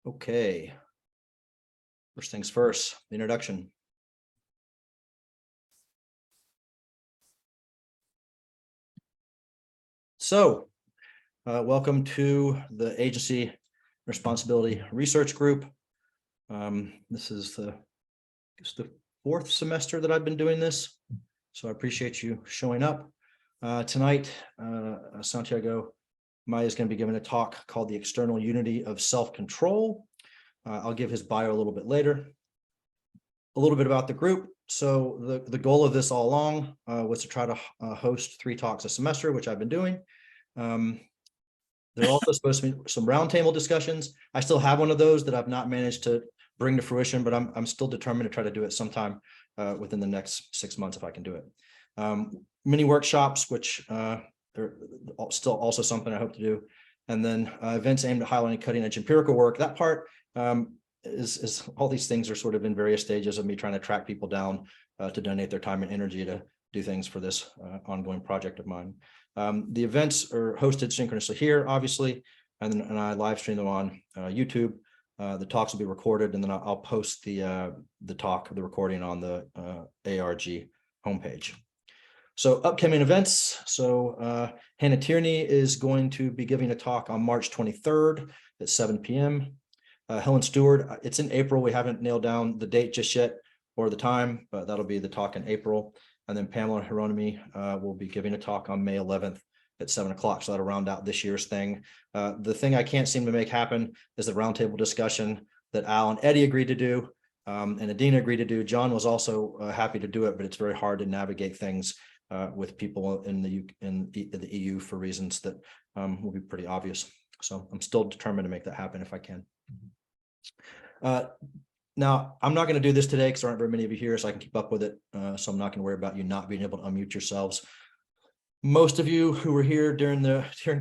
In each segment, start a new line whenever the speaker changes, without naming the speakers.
Okay. First things first, the introduction. So, welcome to the Agency Responsibility Research Group. This is the fourth semester that I've been doing this, so I appreciate you showing up. Tonight, Santiago Amaya is going to be giving a talk called The External Unity of Self-Control. I'll give his bio a little bit later. A little bit about the group. So the goal of this all along was to try to host 3 talks a semester, which I've been doing. There are also supposed to be some roundtable discussions. I still have one of those that I've not managed to bring to fruition, but I'm still determined to try to do it sometime within the next 6 months if I can do it. Mini workshops, which are still also something I hope to do. And then events aimed at highlighting cutting edge empirical work. That part is all these things are sort of in various stages of me trying to track people down to donate their time and energy to do things for this ongoing project of mine. The events are hosted synchronously here, obviously, and I live stream them on YouTube. The talks will be recorded, and then I'll post the recording on the ARRG homepage. So upcoming events. So Hannah Tierney is going to be giving a talk on March 23rd at 7 p.m. Helen Stewart, it's in April. We haven't nailed down the date just yet or the time, but that'll be the talk in April. And then Pamela Hieronymi will be giving a talk on May 11th at 7 o'clock. So that'll round out this year's thing. The thing I can't seem to make happen is the roundtable discussion that Al and Eddie agreed to do, and Adina agreed to do. John was also happy to do it, but it's very hard to navigate things with people in the EU for reasons that will be pretty obvious. So I'm still determined to make that happen if I can. Now, I'm not going to do this today because there aren't very many of you here, so I can keep up with it. So I'm not going to worry about you not being able to unmute yourselves. Most of you who were here during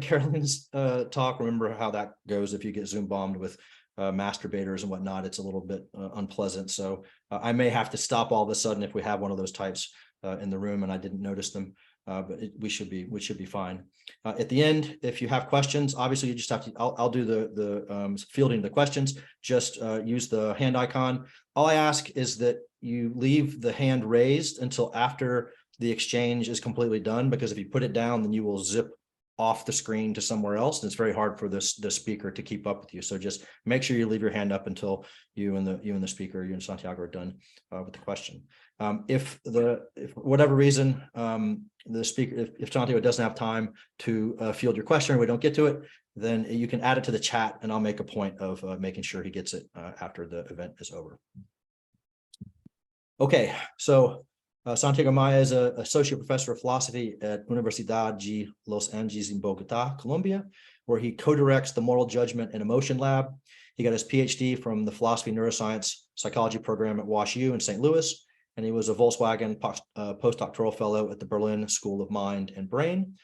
Carolyn's talk remember how that goes. If you get Zoom bombed with masturbators and whatnot, it's a little bit unpleasant. So I may have to stop all of a sudden if we have one of those types in the room and I didn't notice them. But we should be fine. At the end, if you have questions, obviously you just have to. I'll do the fielding the questions. Just use the hand icon. All I ask is that you leave the hand raised until after the exchange is completely done, because if you put it down, then you will zip off the screen to somewhere else, and it's very hard for the speaker to keep up with you. So just make sure you leave your hand up until you and the speaker, you and Santiago, are done with the question. If for whatever reason the speaker, if Santiago doesn't have time to field your question or we don't get to it, then you can add it to the chat, and I'll make a point of making sure he gets it after the event is over. Okay, so Santiago Amaya is an associate professor of philosophy at Universidad de Los Angeles in Bogota, Colombia, where he co-directs the Moral Judgment and Emotion Lab. He got his PhD from the Philosophy Neuroscience Psychology program at WashU in St. Louis, and he was a Volkswagen postdoctoral fellow at the Berlin School of Mind and Brain.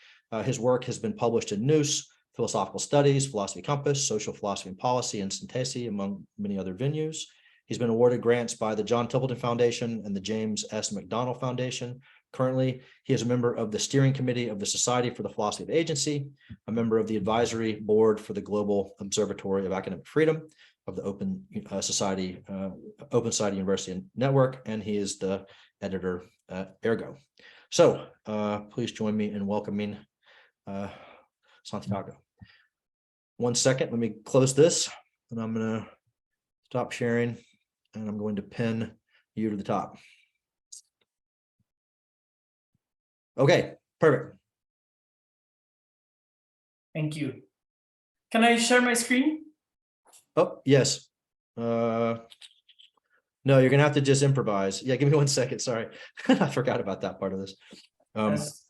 His work has been published in Nous, Philosophical Studies, Philosophy Compass, Social Philosophy and Policy, and Synthese, among many other venues. He's been awarded grants by the John Templeton Foundation and the James S. McDonnell Foundation. Currently, he is a member of the steering committee of the Society for the Philosophy of Agency, a member of the advisory board for the Global Observatory of Academic Freedom of the Open Society University Network, and he is the editor at ARRG. So please join me in welcoming Santiago. 1 second, let me close this, and I'm going to stop sharing. And I'm going to pin you to the top. Okay, perfect.
Thank you. Can I share my screen?
Oh, yes. No, you're going to have to just improvise. Yeah, give me 1 second. Sorry. I forgot about that part of this.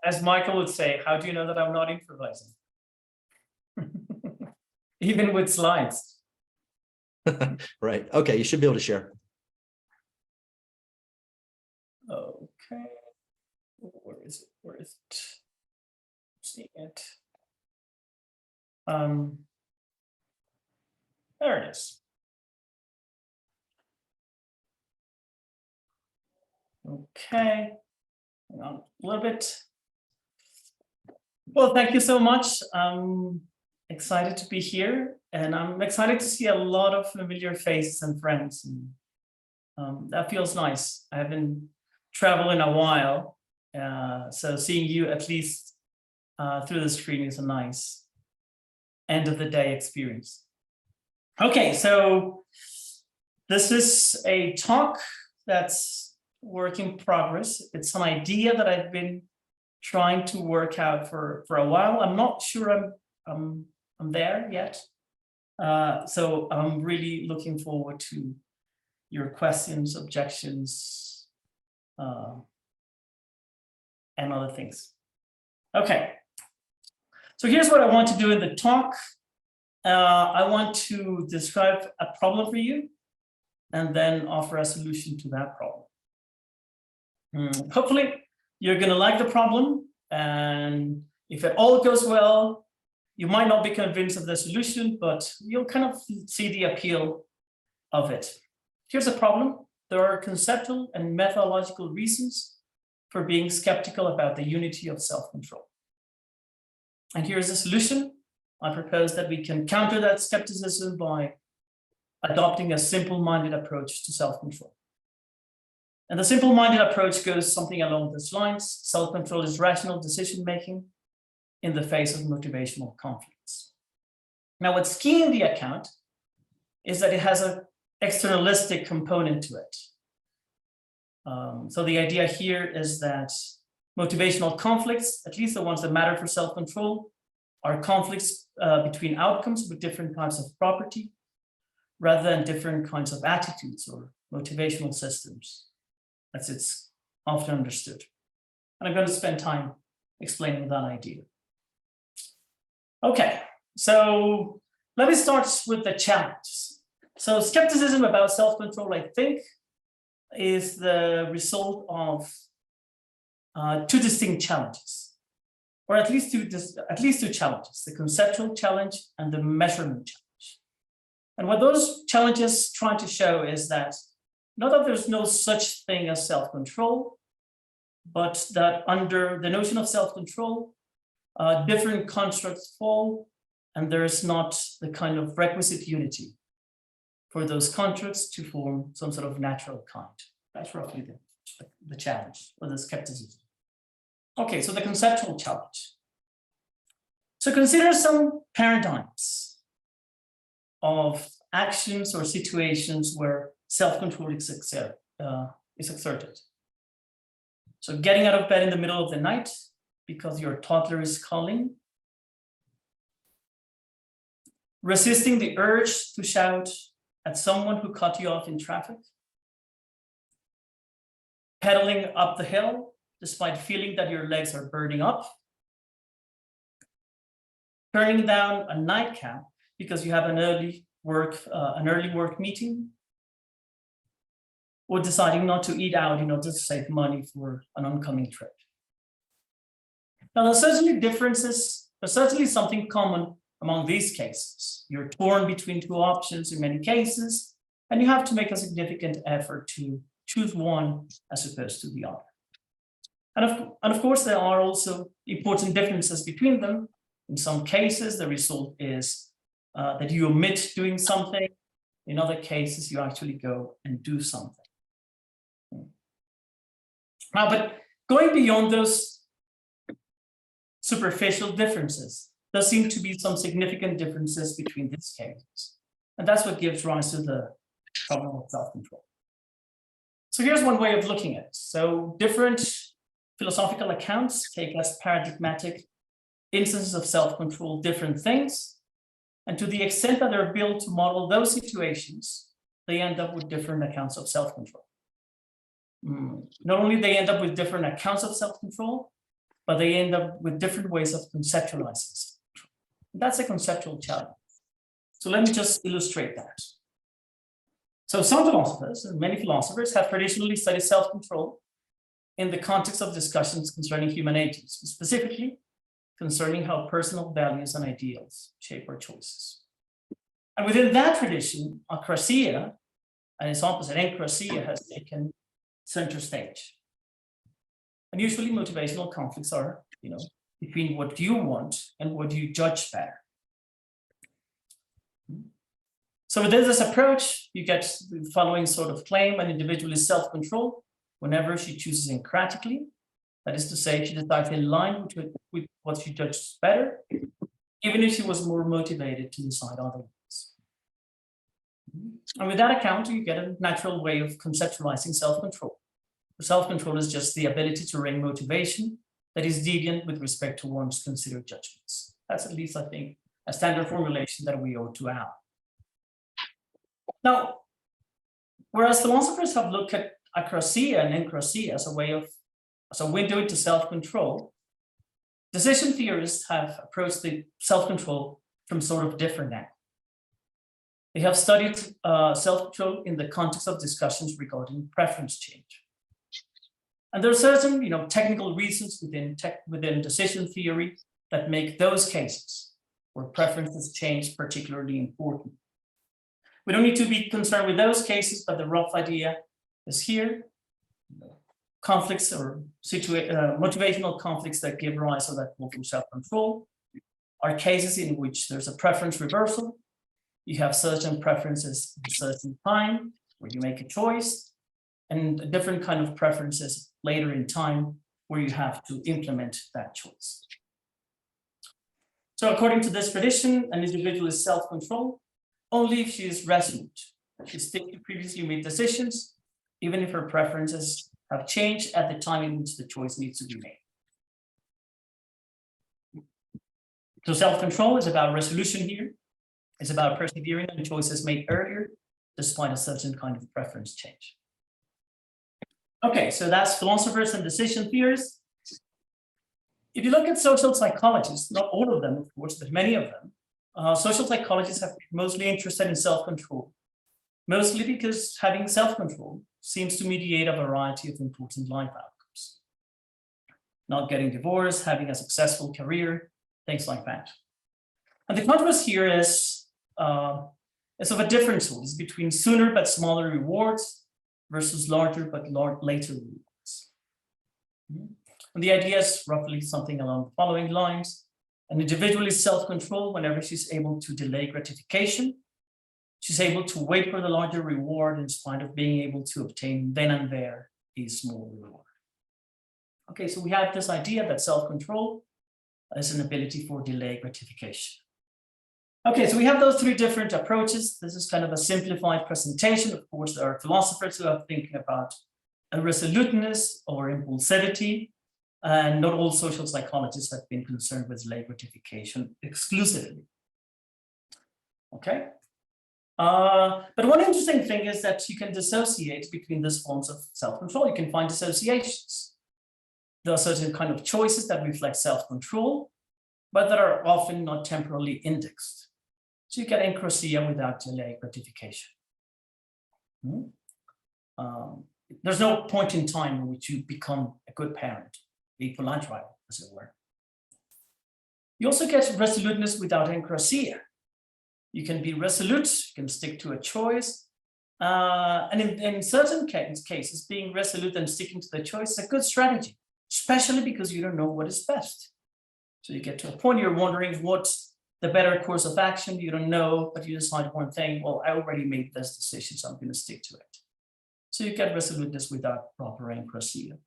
As Michael would say, how do you know that I'm not improvising? Even with slides.
Right. Okay, you should be able to share.
Okay. Where is it? Where is it? See it. There it is. Okay. Hang on a little bit. Well, thank you so much. excited to be here, and I'm excited to see a lot of familiar faces and friends. And that feels nice. I haven't traveled in a while, so seeing you at least through the screen is a nice end of the day experience. Okay, so this is a talk that's work in progress. It's an idea that I've been trying to work out for a while. I'm not sure I'm there yet. So I'm really looking forward to your questions, objections, and other things. Okay. So here's what I want to do in the talk. I want to describe a problem for you and then offer a solution to that problem. Hopefully, you're going to like the problem. And if it all goes well, you might not be convinced of the solution, but you'll kind of see the appeal of it. Here's a problem. There are conceptual and methodological reasons for being skeptical about the unity of self-control. And here's a solution. I propose that we can counter that skepticism by adopting a simple-minded approach to self-control. And the simple-minded approach goes something along these lines. Self-control is rational decision-making in the face of motivational conflicts. Now, what's key in the account is that it has an externalistic component to it. So the idea here is that motivational conflicts, at least the ones that matter for self-control, are conflicts between outcomes with different types of property, rather than different kinds of attitudes or motivational systems, as it's often understood. And I'm going to spend time explaining that idea. Okay, so let me start with the challenges. So skepticism about self-control, I think, is the result of two distinct challenges, or at least two challenges: the conceptual challenge and the measurement challenge. And what those challenges try to show is that not that there's no such thing as self-control, but that under the notion of self-control, different constructs fall, and there is not the kind of requisite unity for those constructs to form some sort of natural kind. That's roughly the challenge, or the skepticism. Okay, so the conceptual challenge. So consider some paradigms of actions or situations where self-control is exerted. So getting out of bed in the middle of the night because your toddler is calling, resisting the urge to shout at someone who cut you off in traffic, pedaling up the hill despite feeling that your legs are burning up, turning down a nightcap because you have an early work meeting, or deciding not to eat out in order to save money for an oncoming trip. Now, there's certainly differences. There's certainly something common among these cases. You're torn between two options in many cases, and you have to make a significant effort to choose one as opposed to the other. And of course, there are also important differences between them. In some cases, the result is that you omit doing something. In other cases, you actually go and do something. Now, but going beyond those superficial differences, there seem to be some significant differences between these cases. And that's what gives rise to the problem of self-control. So here's one way of looking at it. So different philosophical accounts take as paradigmatic instances of self-control different things. And to the extent that they're built to model those situations, they end up with different accounts of self-control. Not only they end up with different accounts of self-control, but they end up with different ways of conceptualizing self-control. That's a conceptual challenge. So let me just illustrate that. So some philosophers, and many philosophers, have traditionally studied self-control in the context of discussions concerning human agents, specifically concerning how personal values and ideals shape our choices. And within that tradition, acrasia and its opposite, encrasia, has taken center stage. And usually motivational conflicts are, between what you want and what you judge better. So within this approach, you get the following sort of claim: an individual is self-controlled whenever she chooses encratically. That is to say, she decides in line with what she judges better, even if she was more motivated to decide otherwise. And with that account, you get a natural way of conceptualizing self-control. Self-control is just the ability to rein motivation that is deviant with respect to one's considered judgments. That's at least, I think, a standard formulation that we ought to have. Now, whereas philosophers have looked at acrasia and encrasia as a window into self-control, decision theorists have approached the self-control from sort of different angle. They have studied self-control in the context of discussions regarding preference change. And there are certain, technical reasons within decision theory that make those cases where preferences change particularly important. We don't need to be concerned with those cases, but the rough idea is here. Conflicts or motivational conflicts that give rise to that call for self-control are cases in which there's a preference reversal. You have certain preferences at a certain time where you make a choice, and a different kind of preferences later in time where you have to implement that choice. So according to this tradition, an individual is self-controlled only if she is resolute. She sticks to previously made decisions, even if her preferences have changed at the time in which the choice needs to be made. So self-control is about resolution here. It's about persevering on choices made earlier, despite a certain kind of preference change. Okay, so that's philosophers and decision theorists. If you look at social psychologists, not all of them, of course, but many of them, social psychologists have been mostly interested in self-control, mostly because having self-control seems to mediate a variety of important life outcomes. Not getting divorced, having a successful career, things like that. And the contrast here is of a different sort. It's between sooner but smaller rewards versus larger but later rewards. And the idea is roughly something along the following lines. An individual is self-controlled whenever she's able to delay gratification. She's able to wait for the larger reward in spite of being able to obtain then and there a small reward. Okay, so we have this idea that self-control is an ability for delayed gratification. Okay, so we have those three different approaches. This is kind of a simplified presentation. Of course, there are philosophers who are thinking about irresoluteness or impulsivity, and not all social psychologists have been concerned with delayed gratification exclusively. Okay. But one interesting thing is that you can dissociate between these forms of self-control. You can find dissociations. There are certain kind of choices that reflect self-control, but that are often not temporally indexed. So you get encrasia without delayed gratification. There's no point in time in which you become a good parent, equilibrium, as it were. You also get resoluteness without encrasia. You can be resolute, you can stick to a choice. And in certain cases, being resolute and sticking to the choice is a good strategy, especially because you don't know what is best. So you get to a point you're wondering what's the better course of action. You don't know, but you decide one thing, well, I already made this decision, so I'm going to stick to it. So you get resoluteness without proper encrasia.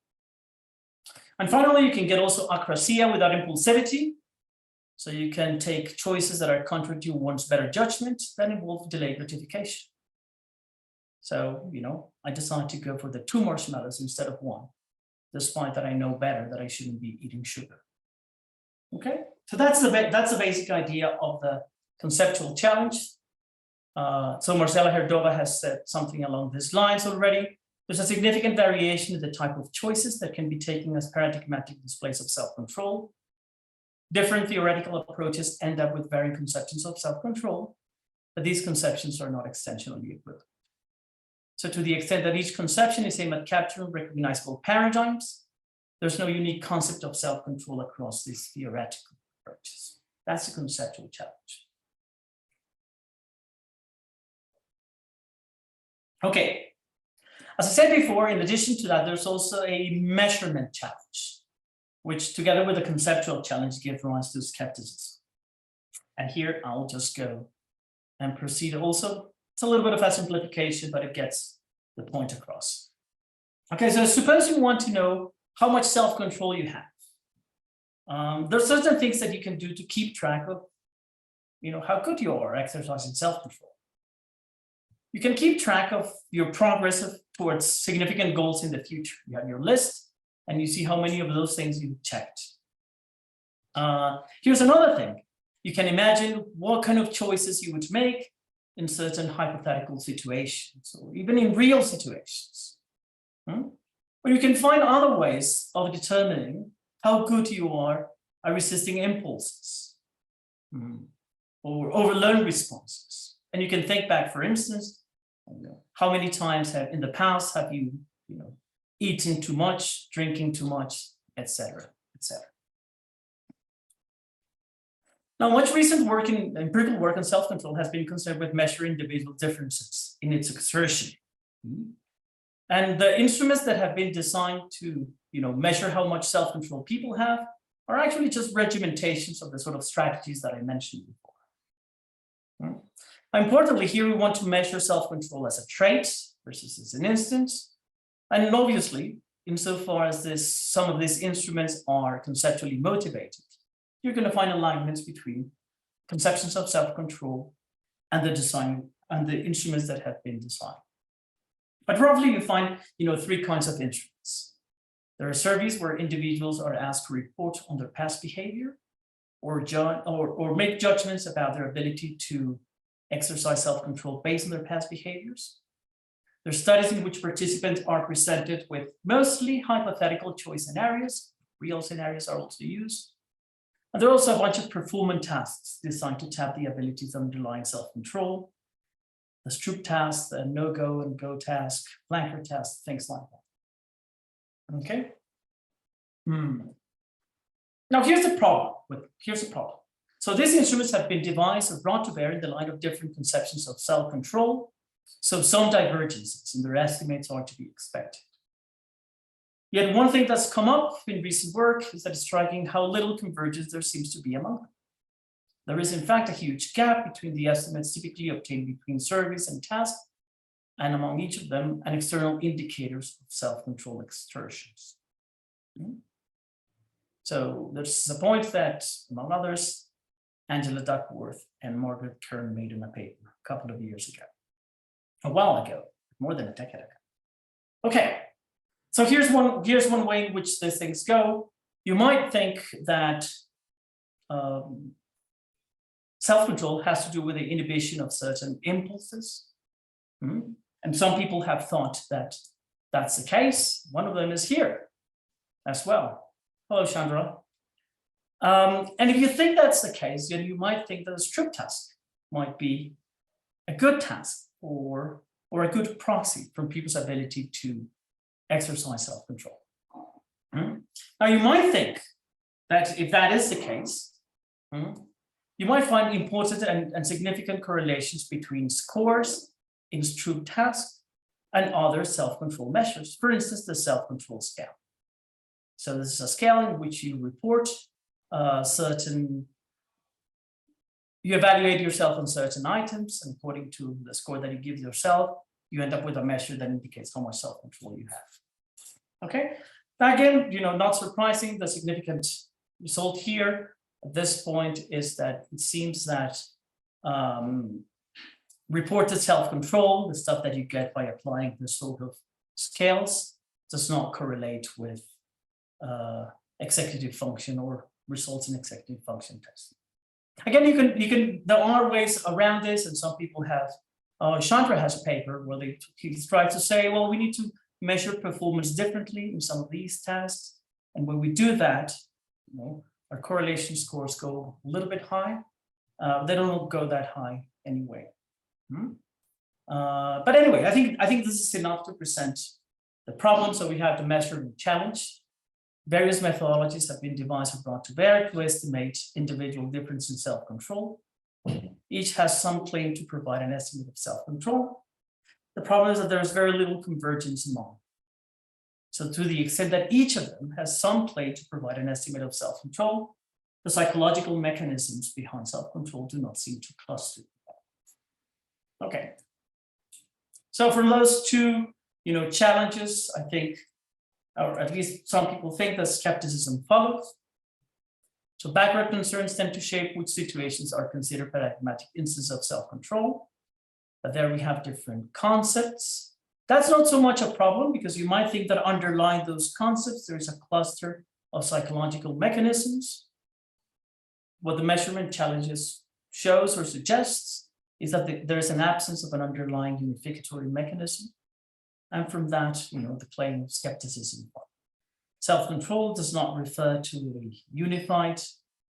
And finally, you can get also acrasia without impulsivity. So you can take choices that are contrary to one's better judgment that involve delayed gratification. So, I decide to go for the 2 marshmallows instead of 1, despite that I know better that I shouldn't be eating sugar. Okay, so that's the basic idea of the conceptual challenge. So Marcela Herdova has said something along these lines already. There's a significant variation in the type of choices that can be taken as paradigmatic displays of self-control. Different theoretical approaches end up with varying conceptions of self-control, but these conceptions are not extensionally equivalent. So to the extent that each conception is aimed at capturing recognizable paradigms, there's no unique concept of self-control across these theoretical approaches. That's a conceptual challenge. Okay, as I said before, in addition to that, there's also a measurement challenge, which together with a conceptual challenge give rise to skepticism. And here I'll just go and proceed also. It's a little bit of a simplification, but it gets the point across. Okay, so suppose you want to know how much self-control you have. There's certain things that you can do to keep track of, how good you are exercising self-control. You can keep track of your progress towards significant goals in the future. You have your list, and you see how many of those things you've checked. Here's another thing. You can imagine what kind of choices you would make in certain hypothetical situations, or even in real situations. Or you can find other ways of determining how good you are at resisting impulses or overlearned responses. And you can think back, for instance, how many times in the past have you, eaten too much, drinking too much, etc., etc. Now, much recent work in empirical work on self-control has been concerned with measuring individual differences in its exertion. And the instruments that have been designed to, measure how much self-control people have are actually just regimentations of the sort of strategies that I mentioned before. Importantly, here we want to measure self-control as a trait versus as an instance. And obviously, insofar as some of these instruments are conceptually motivated, you're going to find alignments between conceptions of self-control and the design and the instruments that have been designed. But roughly, you find, three kinds of instruments. There are surveys where individuals are asked to report on their past behavior or make judgments about their ability to exercise self-control based on their past behaviors. There are studies in which participants are presented with mostly hypothetical choice scenarios. Real scenarios are also used. And there are also a bunch of performance tasks designed to tap the abilities of underlying self-control. The Stroop task, the no-go and go task, flanker task, things like that. Okay. Now here's the problem. So these instruments have been devised or brought to bear in the light of different conceptions of self-control. So some divergences in their estimates are to be expected. Yet one thing that's come up in recent work is that it's striking how little convergence there seems to be among them. There is in fact a huge gap between the estimates typically obtained between surveys and tasks, and among each of them, and external indicators of self-control exertions. So there's a point that, among others, Angela Duckworth and Margaret Kern made in a paper a couple of years ago, a while ago, more than a decade ago. Okay, so here's one way in which these things go. You might think that self-control has to do with the inhibition of certain impulses. And some people have thought that that's the case. One of them is here as well. Hello, Chandra. And if you think that's the case, then you might think that a Stroop task might be a good task or a good proxy for people's ability to exercise self-control. Now, you might think that if that is the case, you might find important and significant correlations between scores in Stroop tasks and other self-control measures, for instance, the self-control scale. So this is a scale in which you report you evaluate yourself on certain items, and according to the score that you give yourself, you end up with a measure that indicates how much self-control you have. Okay, now again, not surprising, the significant result here at this point is that it seems that reported self-control, the stuff that you get by applying this sort of scales, does not correlate with executive function or results in executive function testing. Again, there are ways around this, and some people have, Chandra has a paper where he's tried to say, well, we need to measure performance differently in some of these tasks. And when we do that, our correlation scores go a little bit high. They don't go that high anyway. But anyway, I think this is enough to present the problem. So we have the measure and challenge. Various methodologies have been devised and brought to bear to estimate individual difference in self-control. Each has some claim to provide an estimate of self-control. The problem is that there is very little convergence among them. So to the extent that each of them has some claim to provide an estimate of self-control, the psychological mechanisms behind self-control do not seem to cluster. Okay. So for those two, challenges, I think, or at least some people think that skepticism follows. So background concerns tend to shape which situations are considered paradigmatic instances of self-control. But there we have different concepts. That's not so much a problem because you might think that underlying those concepts, there is a cluster of psychological mechanisms. What the measurement challenges shows or suggests is that there's an absence of an underlying unificatory mechanism. And from that, the claim of skepticism. Self-control does not refer to a unified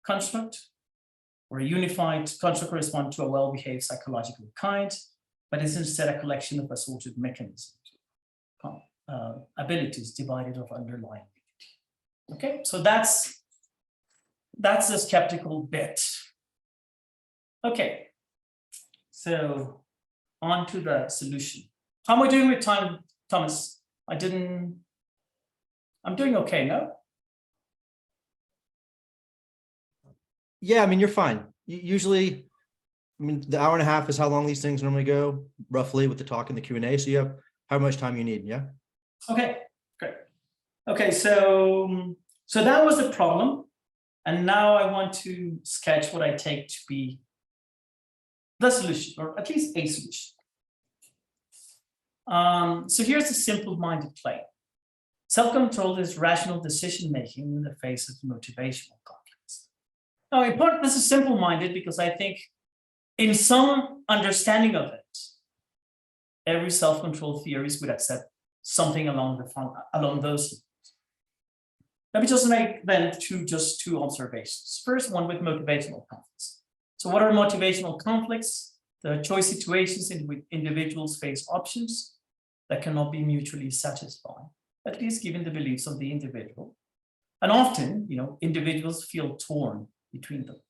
construct, or a unified construct correspond to a well-behaved psychological kind, but is instead a collection of assorted mechanisms, abilities divided of underlying. Okay, so that's the skeptical bit. Okay, so on to the solution. How am I doing with time, Thomas? I'm doing okay, no?
Yeah, I mean, you're fine. Usually, I mean, the hour and a half is how long these things normally go, roughly, with the talk and the Q&A. So you have how much time you need, yeah?
Okay, great. Okay, so that was the problem. And now I want to sketch what I take to be the solution, or at least a solution. So here's a simple-minded claim. Self-control is rational decision-making in the face of motivational conflicts. Now, in part, this is simple-minded because I think in some understanding of it, every self-control theorist would accept something along those lines. Let me just make then two observations. First one with motivational conflicts. So what are motivational conflicts? The choice situations in which individuals face options that cannot be mutually satisfied, at least given the beliefs of the individual. And often, individuals feel torn between them.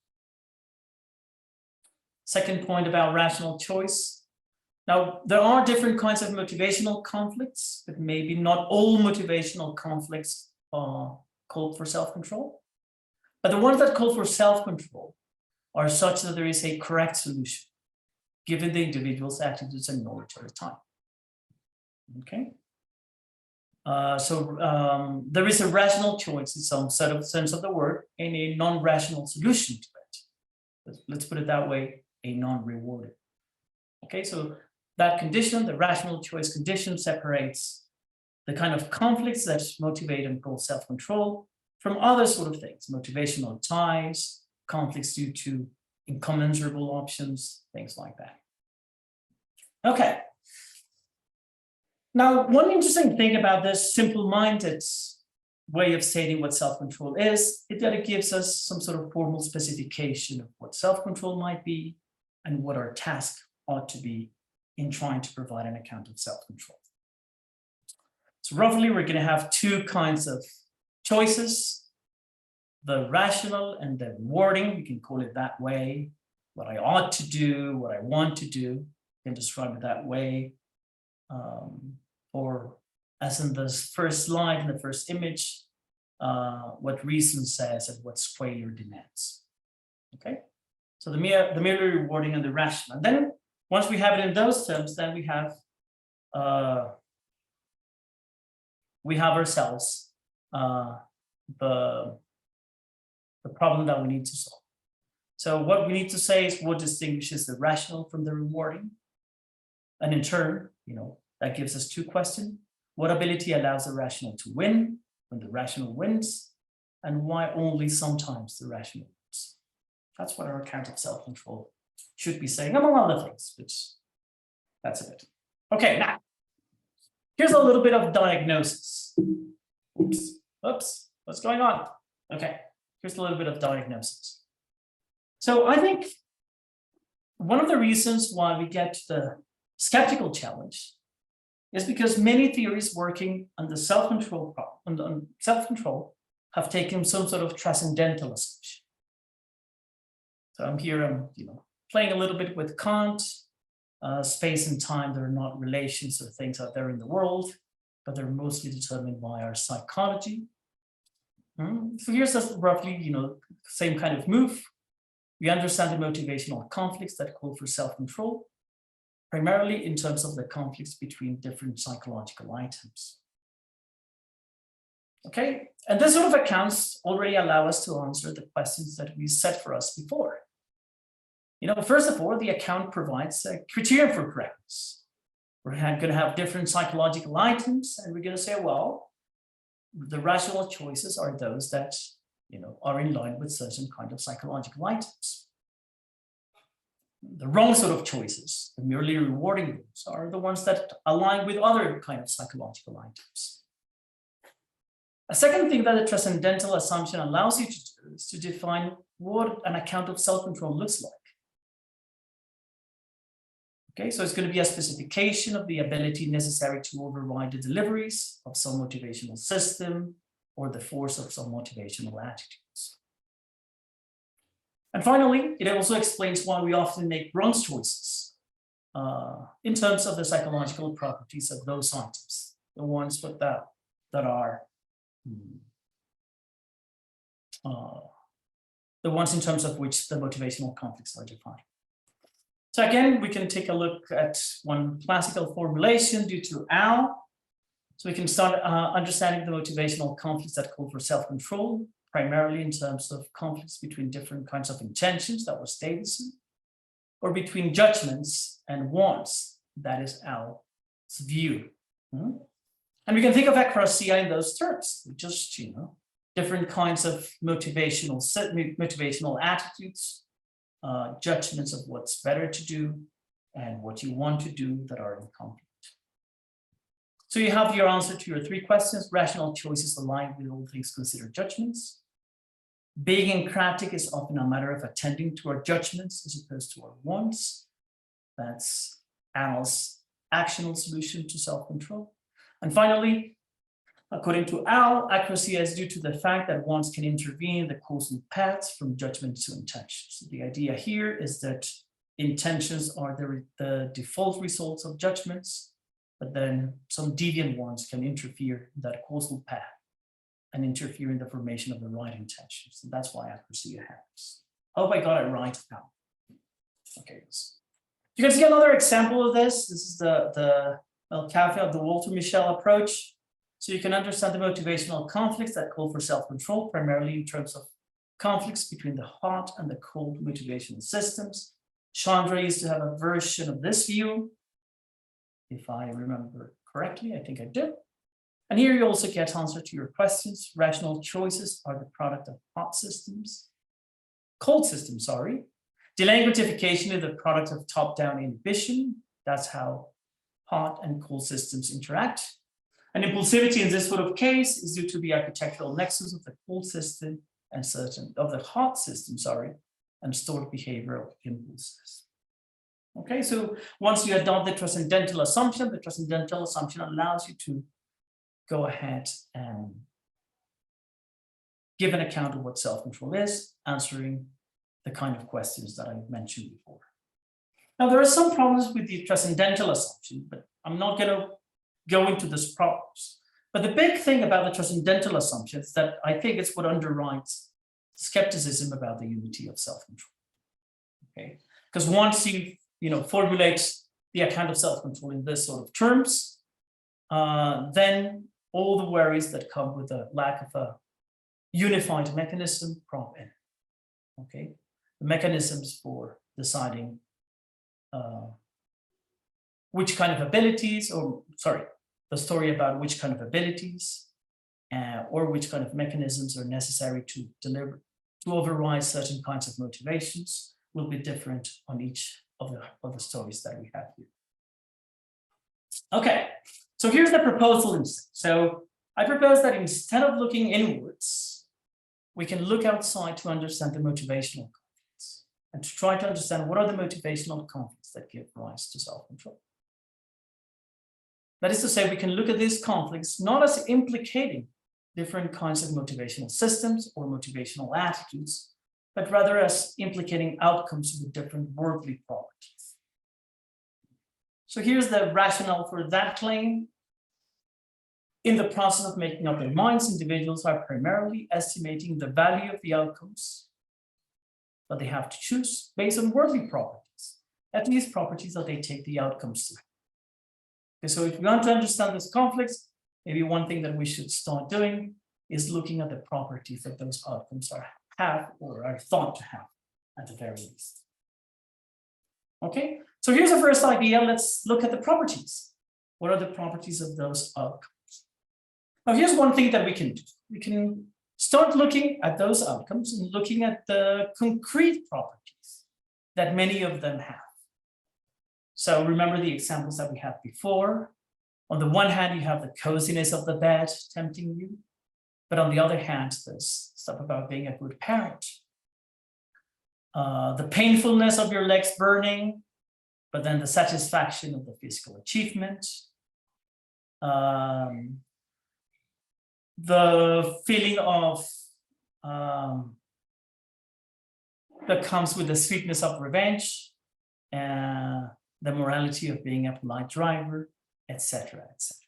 Second point about rational choice. Now, there are different kinds of motivational conflicts, but maybe not all motivational conflicts are called for self-control. But the ones that call for self-control are such that there is a correct solution, given the individual's attitudes and knowledge at the time. Okay. There is a rational choice in some sense of the word, and a non-rational solution to it. Let's put it that way, a non-rewarded. Okay, so that condition, the rational choice condition, separates the kind of conflicts that motivate and call self-control from other sort of things, motivational ties, conflicts due to incommensurable options, things like that. Okay. Now, one interesting thing about this simple-minded way of stating what self-control is that it gives us some sort of formal specification of what self-control might be and what our task ought to be in trying to provide an account of self-control. So roughly, we're going to have two kinds of choices, the rational and the rewarding. We can call it that way. What I ought to do, what I want to do, you can describe it that way. Or as in this first slide, in the first image, what reason says and what Square demands. Okay, so the merely rewarding and the rational. And then once we have it in those terms, then we have ourselves the problem that we need to solve. So what we need to say is what distinguishes the rational from the rewarding, and in turn, that gives us two questions. What ability allows the rational to win when the rational wins? And why only sometimes the rational wins? That's what our account of self-control should be saying, among other things, which that's it. Okay, now, here's a little bit of diagnosis. Oops, what's going on? Okay, here's a little bit of diagnosis. So I think one of the reasons why we get to the skeptical challenge is because many theories working on the self-control problem, have taken some sort of transcendental assumption. So I'm playing a little bit with Kant. Space and time, they're not relations or things out there in the world, but they're mostly determined by our psychology. So here's just roughly, same kind of move. We understand the motivational conflicts that call for self-control. primarily in terms of the conflicts between different psychological items. Okay, and this sort of accounts already allow us to answer the questions that we set for us before. You know, first of all, the account provides a criterion for correctness. We're going to have different psychological items, and we're going to say, well, the rational choices are those that, you know, are in line with certain kind of psychological items. The wrong sort of choices, the merely rewarding ones, are the ones that align with other kind of psychological items. A second thing that the transcendental assumption allows you to do is to define what an account of self-control looks like. Okay, so it's going to be a specification of the ability necessary to override the deliveries of some motivational system or the force of some motivational attitudes. And finally, it also explains why we often make wrong choices in terms of the psychological properties of those items, the ones with that are the ones in terms of which the motivational conflicts are defined. So again, we can take a look at one classical formulation due to Al. So we can start understanding the motivational conflicts that call for self-control, primarily in terms of conflicts between different kinds of intentions, that was Davidson, or between judgments and wants, that is Al's view. And we can think of acrosia in those terms, just, you know, different kinds of motivational attitudes, judgments of what's better to do and what you want to do that are in conflict. So you have your answer to your three questions. Rational choices align with all things considered judgments. Being encratic is often a matter of attending to our judgments as opposed to our wants. That's Al's actional solution to self-control. And finally, according to Al, accuracy is due to the fact that wants can intervene in the causal paths from judgment to intentions. So the idea here is that intentions are the default results of judgments, but then some deviant ones can interfere in that causal path and interfere in the formation of the right intentions. And that's why accuracy happens. I hope I got it right now. Okay. You can see another example of this. This is the El Cafe of the Walter Mischel approach. So you can understand the motivational conflicts that call for self-control, primarily in terms of conflicts between the hot and the cold motivational systems. Chandra used to have a version of this view, if I remember correctly. I think I do. And here you also get answer to your questions. Rational choices are the product of cold systems, sorry. Delaying gratification is the product of top-down inhibition. That's how hot and cold systems interact. And impulsivity in this sort of case is due to the architectural nexus of the cold system and the hot system, and stored behavioral impulses. Okay, so once you adopt the transcendental assumption allows you to go ahead and give an account of what self-control is, answering the kind of questions that I mentioned before. Now, there are some problems with the transcendental assumption, but I'm not going to go into these problems. But the big thing about the transcendental assumption is that I think it's what underwrites skepticism about the unity of self-control. Okay, because once you formulate the account of self-control in this sort of terms, then all the worries that come with the lack of a unified mechanism crop in. Okay, the mechanisms for deciding which kind of abilities, the story about which kind of abilities or which kind of mechanisms are necessary to override certain kinds of motivations will be different on each of the stories that we have here. Okay, so here's the proposal instead. So I propose that instead of looking inwards, we can look outside to understand the motivational conflicts and to try to understand what are the motivational conflicts that give rise to self-control. That is to say, we can look at these conflicts not as implicating different kinds of motivational systems or motivational attitudes, but rather as implicating outcomes with different worldly properties. So here's the rationale for that claim. In the process of making up their minds, individuals are primarily estimating the value of the outcomes that they have to choose based on worldly properties. at these properties that they take the outcomes to. Okay, so if we want to understand this conflicts, maybe one thing that we should start doing is looking at the properties that those outcomes have or are thought to have at the very least. Okay, so here's the first idea. Let's look at the properties. What are the properties of those outcomes? Now, here's one thing that we can do. We can start looking at those outcomes and looking at the concrete properties that many of them have. So remember the examples that we had before. On the one hand, you have the coziness of the bed tempting you, but on the other hand, there's stuff about being a good parent. The painfulness of your legs burning, but then the satisfaction of the physical achievement. The feeling of that comes with the sweetness of revenge, the morality of being a polite driver, etc., etc.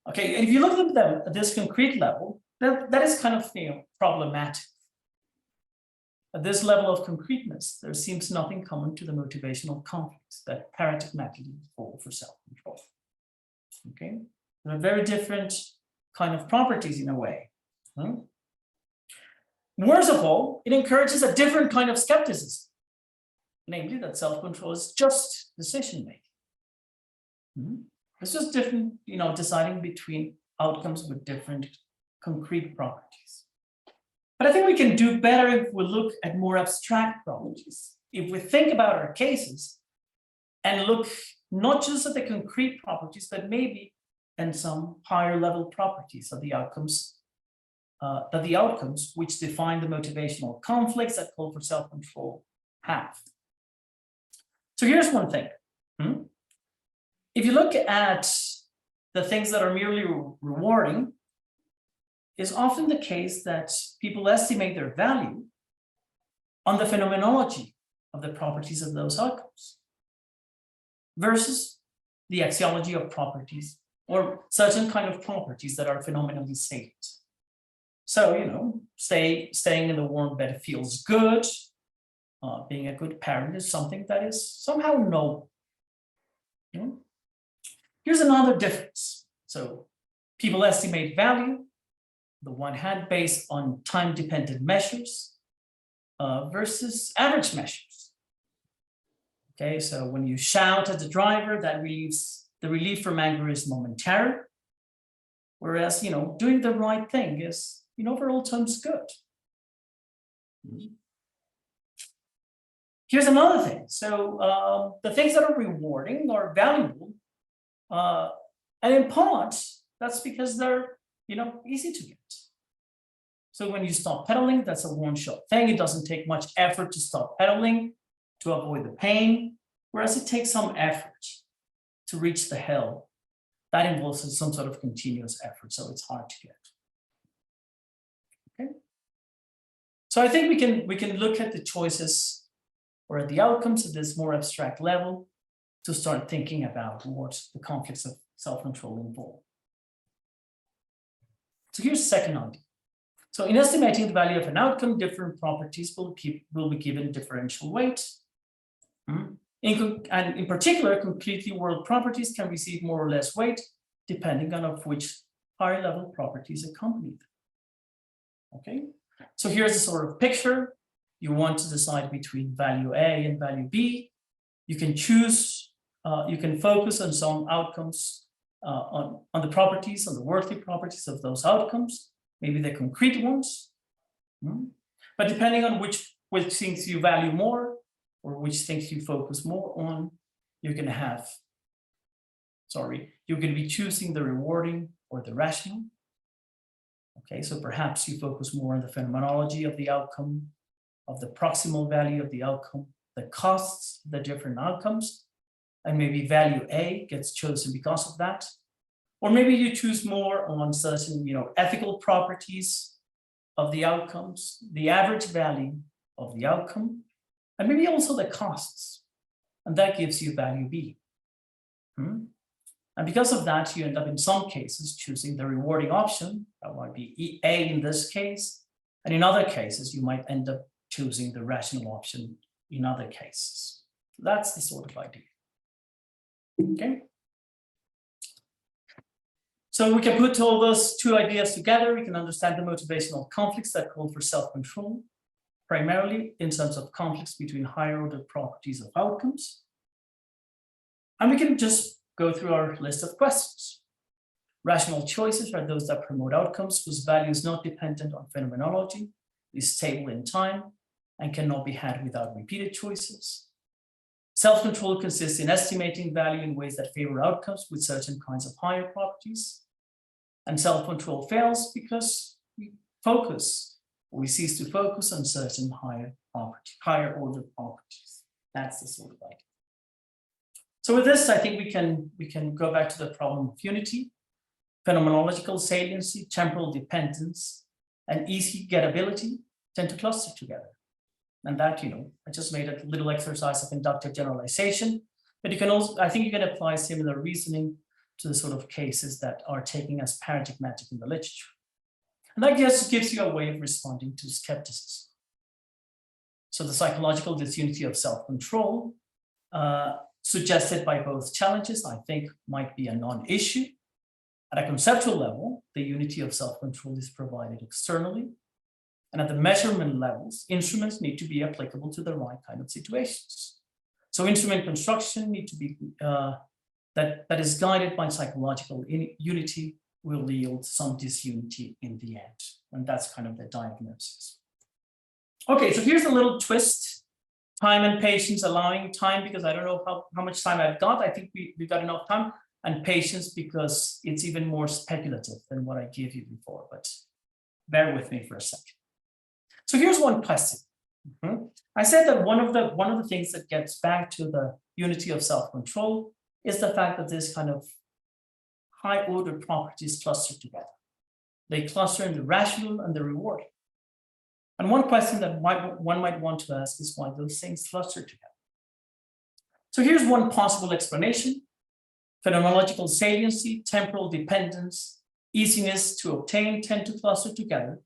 Okay, and if you look at them at this concrete level, that is kind of problematic. At this level of concreteness, there seems nothing common to the motivational conflicts that paradigmatically fall for self-control. Okay, they're very different kind of properties in a way. Worst of all, it encourages a different kind of skepticism, namely that self-control is just decision-making. It's just different, deciding between outcomes with different concrete properties. But I think we can do better if we look at more abstract properties. If we think about our cases and look not just at the concrete properties, but maybe and some higher level properties of the outcomes, which define the motivational conflicts that call for self-control have. So here's one thing. If you look at the things that are merely rewarding, it's often the case that people estimate their value on the phenomenology of the properties of those outcomes versus the axiology of properties or certain kind of properties that are phenomenally salient. So, staying in the warm bed feels good. Being a good parent is something that is somehow noble. Here's another difference. So people estimate value, on the one hand, based on time-dependent measures versus average measures. Okay, so when you shout at the driver, that relieves the relief from anger is momentary, whereas doing the right thing is in overall terms good. Here's another thing. So the things that are rewarding are valuable, and in part that's because they're easy to get. So when you stop pedaling, that's a one-shot thing. It doesn't take much effort to stop pedaling to avoid the pain, whereas it takes some effort to reach the hill. That involves some sort of continuous effort, so it's hard to get. Okay. So I think we can look at the choices or at the outcomes at this more abstract level to start thinking about what the conflicts of self-control involve. So here's the second idea. So in estimating the value of an outcome, different properties will be given differential weight. And in particular, completely world properties can receive more or less weight, depending on which higher level properties accompany them. Okay, so here's a sort of picture. You want to decide between value A and value B. You can choose, you can focus on some outcomes, on the properties, on the worldly properties of those outcomes, maybe the concrete ones. But depending on which things you value more or which things you focus more on, you're going to be choosing the rewarding or the rational. Okay, so perhaps you focus more on the phenomenology of the outcome, of the proximal value of the outcome, the costs of the different outcomes, and maybe value A gets chosen because of that. Or maybe you choose more on certain, ethical properties of the outcomes, the average value of the outcome, and maybe also the costs, and that gives you value B. And because of that, you end up in some cases choosing the rewarding option, that might be A in this case, and in other cases, you might end up choosing the rational option in other cases. That's the sort of idea. Okay. So we can put all those two ideas together. We can understand the motivational conflicts that call for self-control, primarily in terms of conflicts between higher order properties of outcomes. And we can just go through our list of questions. Rational choices are those that promote outcomes whose value is not dependent on phenomenology, is stable in time, and cannot be had without repeated choices. Self-control consists in estimating value in ways that favor outcomes with certain kinds of higher properties. And self-control fails because we focus, or we cease to focus on certain higher order properties. That's the sort of idea. So with this, I think we can go back to the problem of unity, phenomenological saliency, temporal dependence, and easy gettability tend to cluster together. And that, I just made a little exercise of inductive generalization, but you can also, I think you can apply similar reasoning to the sort of cases that are taken as paradigmatic in the literature. And that just gives you a way of responding to skepticism. So the psychological disunity of self-control, suggested by both challenges, I think might be a non-issue. At a conceptual level, the unity of self-control is provided externally. And at the measurement levels, instruments need to be applicable to the right kind of situations. So instrument construction need to be, that is guided by psychological unity will yield some disunity in the end. And that's kind of the diagnosis. Okay, so here's a little twist. Time and patience, allowing time because I don't know how much time I've got. I think we've got enough time, and patience because it's even more speculative than what I gave you before, but bear with me for a second. So here's one question. I said that one of the things that gets back to the unity of self-control is the fact that this kind of high order properties cluster together. They cluster in the rational and the rewarding. And one question that one might want to ask is why those things cluster together. So here's one possible explanation. Phenomenological saliency, temporal dependence, easiness to obtain tend to cluster together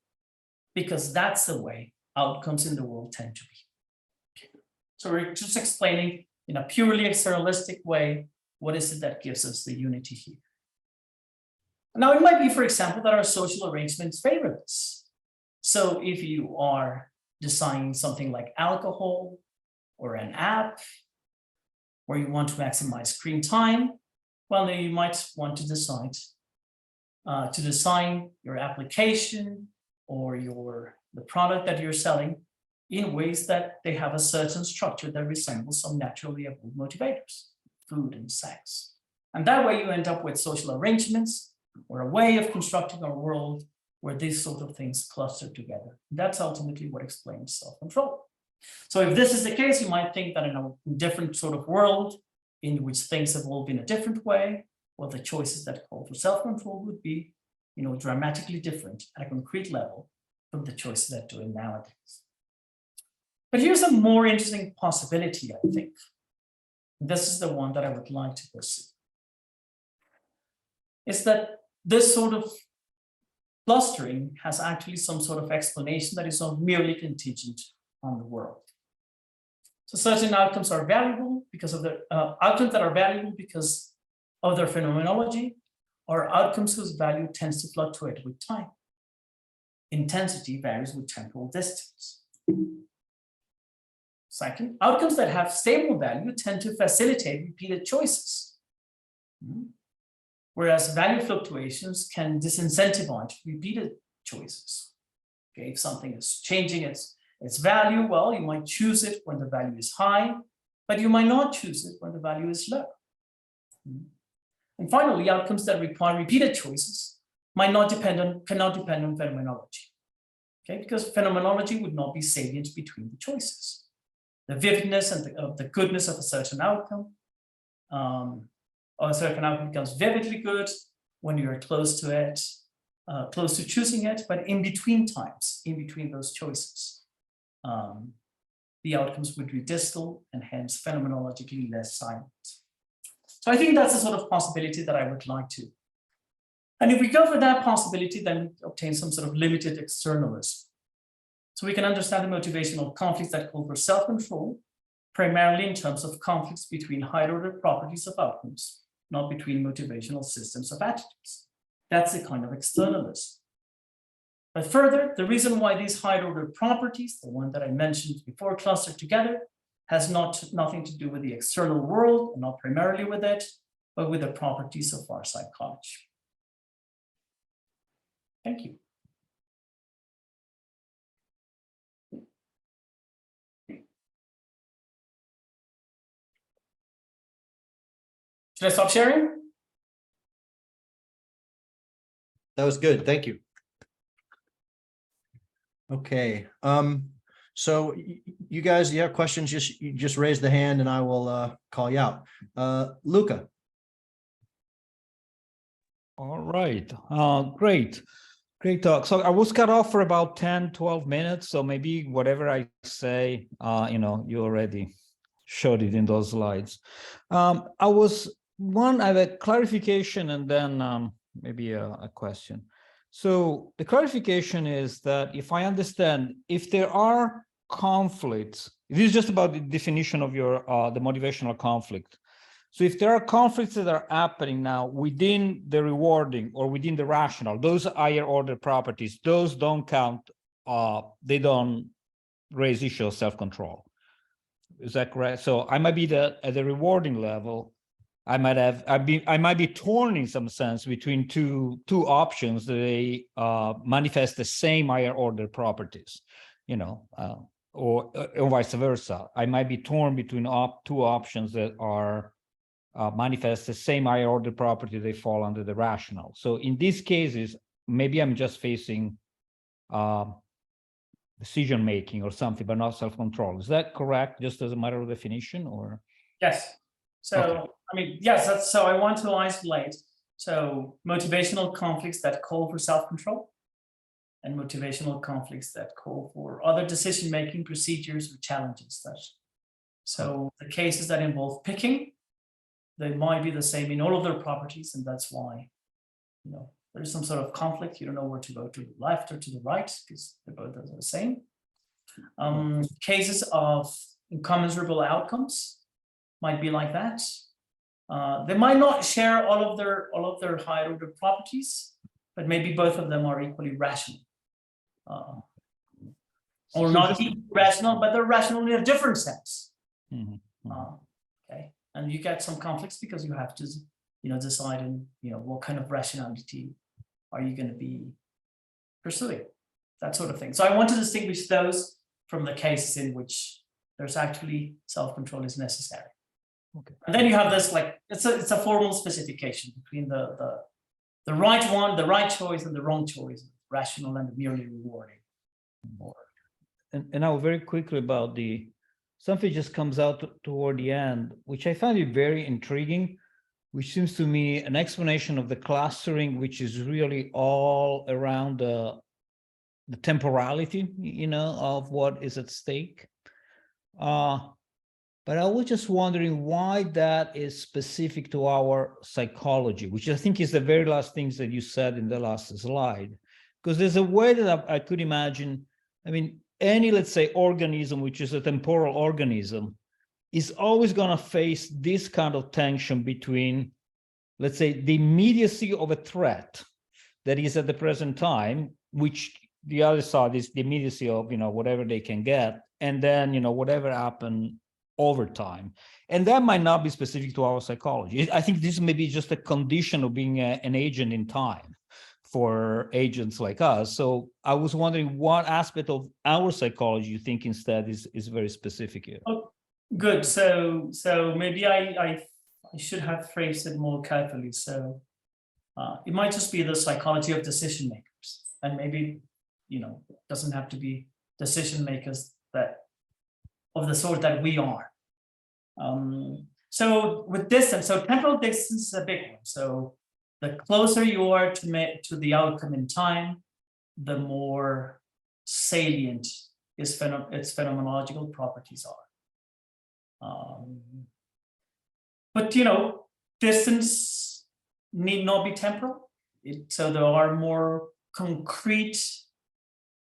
because that's the way outcomes in the world tend to be. So we're just explaining in a purely externalistic way, what is it that gives us the unity here? Now it might be, for example, that our social arrangements favor this. So if you are designing something like alcohol or an app, where you want to maximize screen time, well, then you might want to decide to design your application or the product that you're selling in ways that they have a certain structure that resembles some naturally evolved motivators, food and sex. And that way you end up with social arrangements or a way of constructing a world where these sort of things cluster together. That's ultimately what explains self-control. So if this is the case, you might think that in a different sort of world in which things have all been a different way, well, the choices that call for self-control would be, dramatically different at a concrete level from the choices that do it nowadays. But here's a more interesting possibility, I think. This is the one that I would like to pursue. Is that this sort of clustering has actually some sort of explanation that is not merely contingent on the world. So certain outcomes are valuable because of their outcomes that are valuable because of their phenomenology, or outcomes whose value tends to fluctuate with time. Intensity varies with temporal distance. Second, outcomes that have stable value tend to facilitate repeated choices. Whereas value fluctuations can disincentivize repeated choices. Okay, if something is changing its value, well, you might choose it when the value is high, but you might not choose it when the value is low. And finally, outcomes that require repeated choices cannot depend on phenomenology. Okay, because phenomenology would not be salient between the choices. The vividness and the goodness of a certain outcome, or a certain outcome becomes vividly good when you're close to it, close to choosing it, but in between times, in between those choices, the outcomes would be distal and hence phenomenologically less silent. So I think that's a sort of possibility that I would like to. And if we go for that possibility, then we obtain some sort of limited externalism. So we can understand the motivational conflicts that call for self-control, primarily in terms of conflicts between higher order properties of outcomes, not between motivational systems of attitudes. That's a kind of externalism. But further, the reason why these higher order properties, the one that I mentioned before, cluster together, has nothing to do with the external world, not primarily with it, but with the properties of our psychology. Thank you. Should I stop sharing?
That was good. Thank you. Okay. So you guys, you have questions, you just raise the hand and I will call you out. Luca.
All right. Great talk. So I was cut off for about 10, 12 minutes. So maybe whatever I say, you already showed it in those slides. I have a clarification and then maybe a question. So the clarification is that if I understand, if there are conflicts, this is just about the definition of your the motivational conflict. So if there are conflicts that are happening now within the rewarding or within the rational, those higher order properties, those don't count, they don't raise issue of self-control. Is that correct? So I might be at the rewarding level, I might be torn in some sense between two options that they manifest the same higher order properties, or vice versa. I might be torn between two options that are manifest the same higher order property, they fall under the rational. So in these cases, maybe I'm just facing decision making or something, but not self-control. Is that correct, just as a matter of definition, or?
Yes. So, okay. I mean, yes, so I want to isolate. So motivational conflicts that call for self-control and motivational conflicts that call for other decision-making procedures or challenges. So the cases that involve picking, they might be the same in all of their properties, and that's why, there's some sort of conflict. You don't know where to go, to the left or to the right, because they're both the same. Cases of incommensurable outcomes might be like that. They might not share all of their higher order properties, but maybe both of them are equally rational, or not equally rational, but they're rational in a different sense. Okay. And you get some conflicts because you have to, decide what kind of rationality are you going to be pursuing, that sort of thing. So I want to distinguish those from the cases in which there's actually self-control is necessary.
Okay.
And then you have this, it's a formal specification between the right one, the right choice, and the wrong choice, rational and merely rewarding.
And now very quickly about something just comes out toward the end, which I find it very intriguing, which seems to me an explanation of the clustering, which is really all around the temporality, of what is at stake. But I was just wondering why that is specific to our psychology, which I think is the very last things that you said in the last slide. Because there's a way that I could imagine, any, let's say, organism, which is a temporal organism, is always going to face this kind of tension between, let's say, the immediacy of a threat that is at the present time, which the other side is the immediacy of, whatever they can get, and then, whatever happened over time. And that might not be specific to our psychology. I think this may be just a condition of being an agent in time for agents like us. So I was wondering what aspect of our psychology you think instead is very specific here.
Oh, good. So maybe I should have phrased it more carefully. So it might just be the psychology of decision makers, and maybe it doesn't have to be decision makers that of the sort that we are. So with distance, so temporal distance is a big one. So the closer you are to the outcome in time, the more salient its phenomenological properties are. But distance need not be temporal. So there are more concrete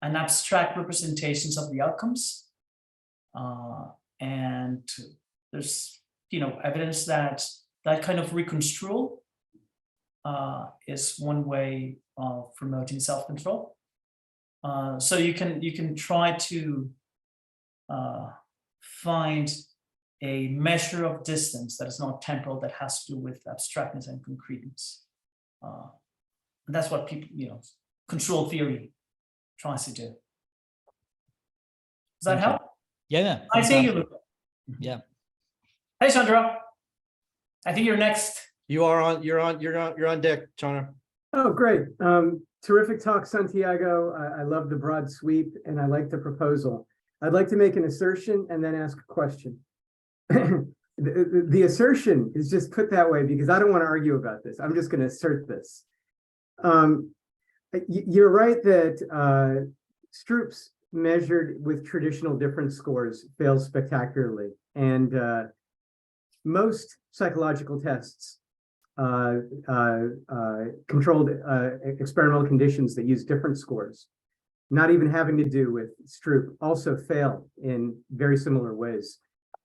and abstract representations of the outcomes. And there's, evidence that that kind of reconstrual is one way of promoting self-control. So you can try to find a measure of distance that is not temporal, that has to do with abstractness and concreteness. And that's what people, control theory tries to do. Does that help?
Yeah.
I see you, Luca.
Yeah.
Hey, Chandra. I think you're next.
You're on deck, Chandra.
Oh, great. Terrific talk, Santiago. I love the broad sweep and I like the proposal. I'd like to make an assertion and then ask a question. The assertion is just put that way because I don't want to argue about this. I'm just going to assert this. You're right that Stroop's measured with traditional difference scores fails spectacularly. And most psychological tests, controlled experimental conditions that use difference scores, not even having to do with Stroop, also fail in very similar ways.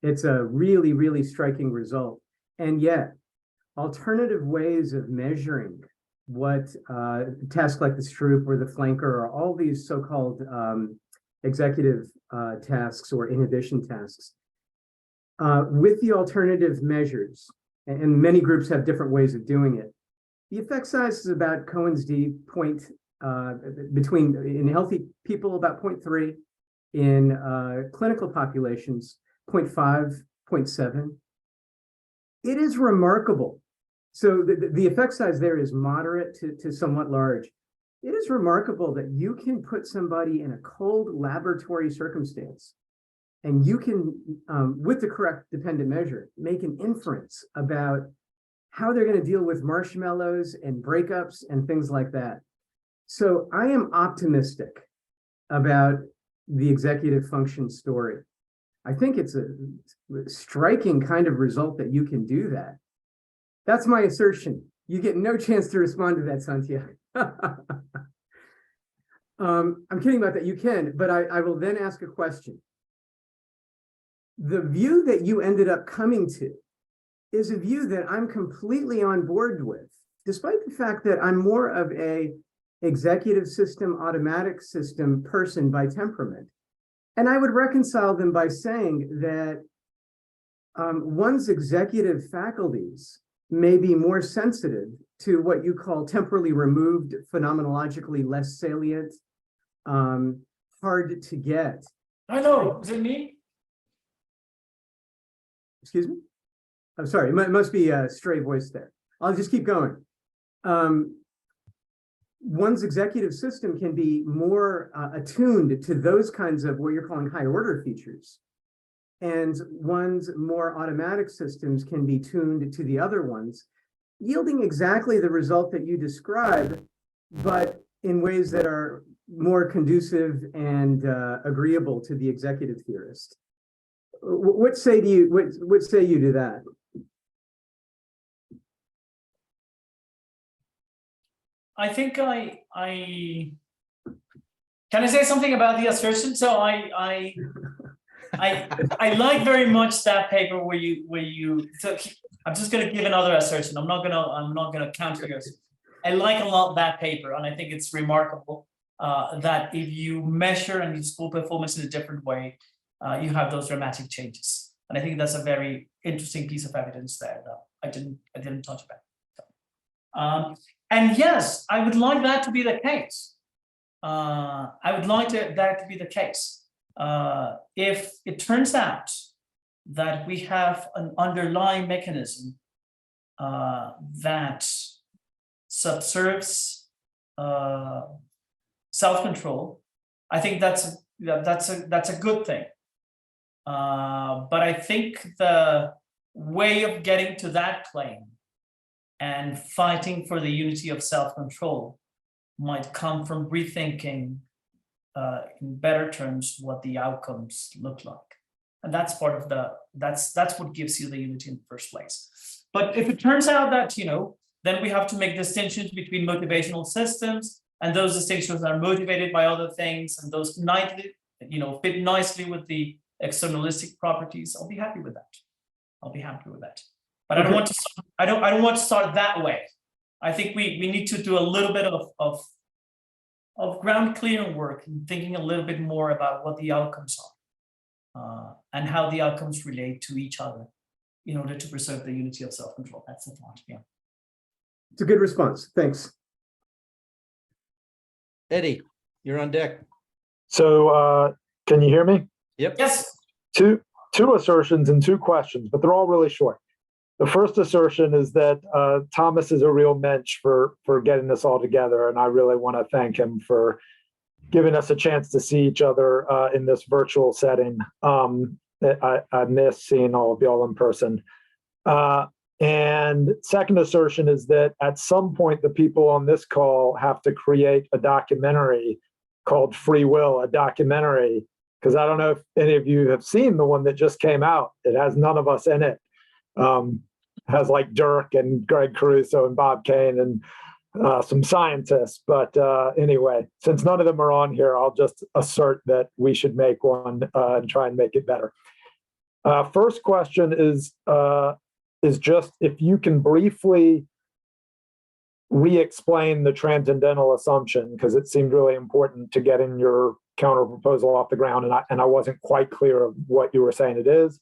It's a really, really striking result. And yet, alternative ways of measuring what tasks like the Stroop or the flanker or all these so-called executive tasks or inhibition tasks, with the alternative measures, and many groups have different ways of doing it, the effect size is about Cohen's d point in healthy people about 0.3, in clinical populations 0.5, 0.7. It is remarkable. So the effect size there is moderate to somewhat large. It is remarkable that you can put somebody in a cold laboratory circumstance and you can, with the correct dependent measure, make an inference about how they're going to deal with marshmallows and breakups and things like that. So I am optimistic about the executive function story. I think it's a striking kind of result that you can do that. That's my assertion. You get no chance to respond to that, Santiago. I'm kidding about that. You can, but I will then ask a question. The view that you ended up coming to is a view that I'm completely on board with, despite the fact that I'm more of a executive system, automatic system person by temperament. And I would reconcile them by saying that one's executive faculties may be more sensitive to what you call temporally removed, phenomenologically less salient, hard to get.
I know. Is it me?
Excuse me? I'm sorry, it must be a stray voice there. I'll just keep going. One's executive system can be more attuned to those kinds of what you're calling higher order features. And one's more automatic systems can be tuned to the other ones, yielding exactly the result that you describe, but in ways that are more conducive and agreeable to the executive theorist. What say you to that?
I think can I say something about the assertion? So I like very much that paper where you so I'm just going to give another assertion. I'm not gonna counter yours. I like a lot that paper, and I think it's remarkable that if you measure and you school performance in a different way, you have those dramatic changes. And I think that's a very interesting piece of evidence there that I didn't touch about. And yes, I would like that to be the case. I would like that to be the case. If it turns out that we have an underlying mechanism that subserves self-control, I think that's a good thing. But I think the way of getting to that claim and fighting for the unity of self-control might come from rethinking in better terms what the outcomes look like. And that's part of that's what gives you the unity in the first place. But if it turns out that, then we have to make distinctions between motivational systems, and those distinctions are motivated by other things, and those fit nicely with the externalistic properties, I'll be happy with that. I'll be happy with that. But I don't want to. I don't want to start that way. I think we need to do a little bit of ground clearing work and thinking a little bit more about what the outcomes are and how the outcomes relate to each other in order to preserve the unity of self-control. That's the thought. Yeah.
It's a good response. Thanks.
Eddie, you're on deck.
So can you hear me?
Yep.
Yes.
Two assertions and two questions, but they're all really short. The first assertion is that Thomas is a real mensch for getting this all together, and I really want to thank him for giving us a chance to see each other in this virtual setting. I miss seeing all of y'all in person. And second assertion is that at some point, the people on this call have to create a documentary called Free Will, a documentary, because I don't know if any of you have seen the one that just came out. It has none of us in it. Has like Dirk and Greg Caruso and Bob Kane and some scientists. But anyway, since none of them are on here, I'll just assert that we should make one and try and make it better. First question is just if you can briefly re-explain the transcendental assumption, because it seemed really important to getting your counter proposal off the ground, and I wasn't quite clear of what you were saying it is.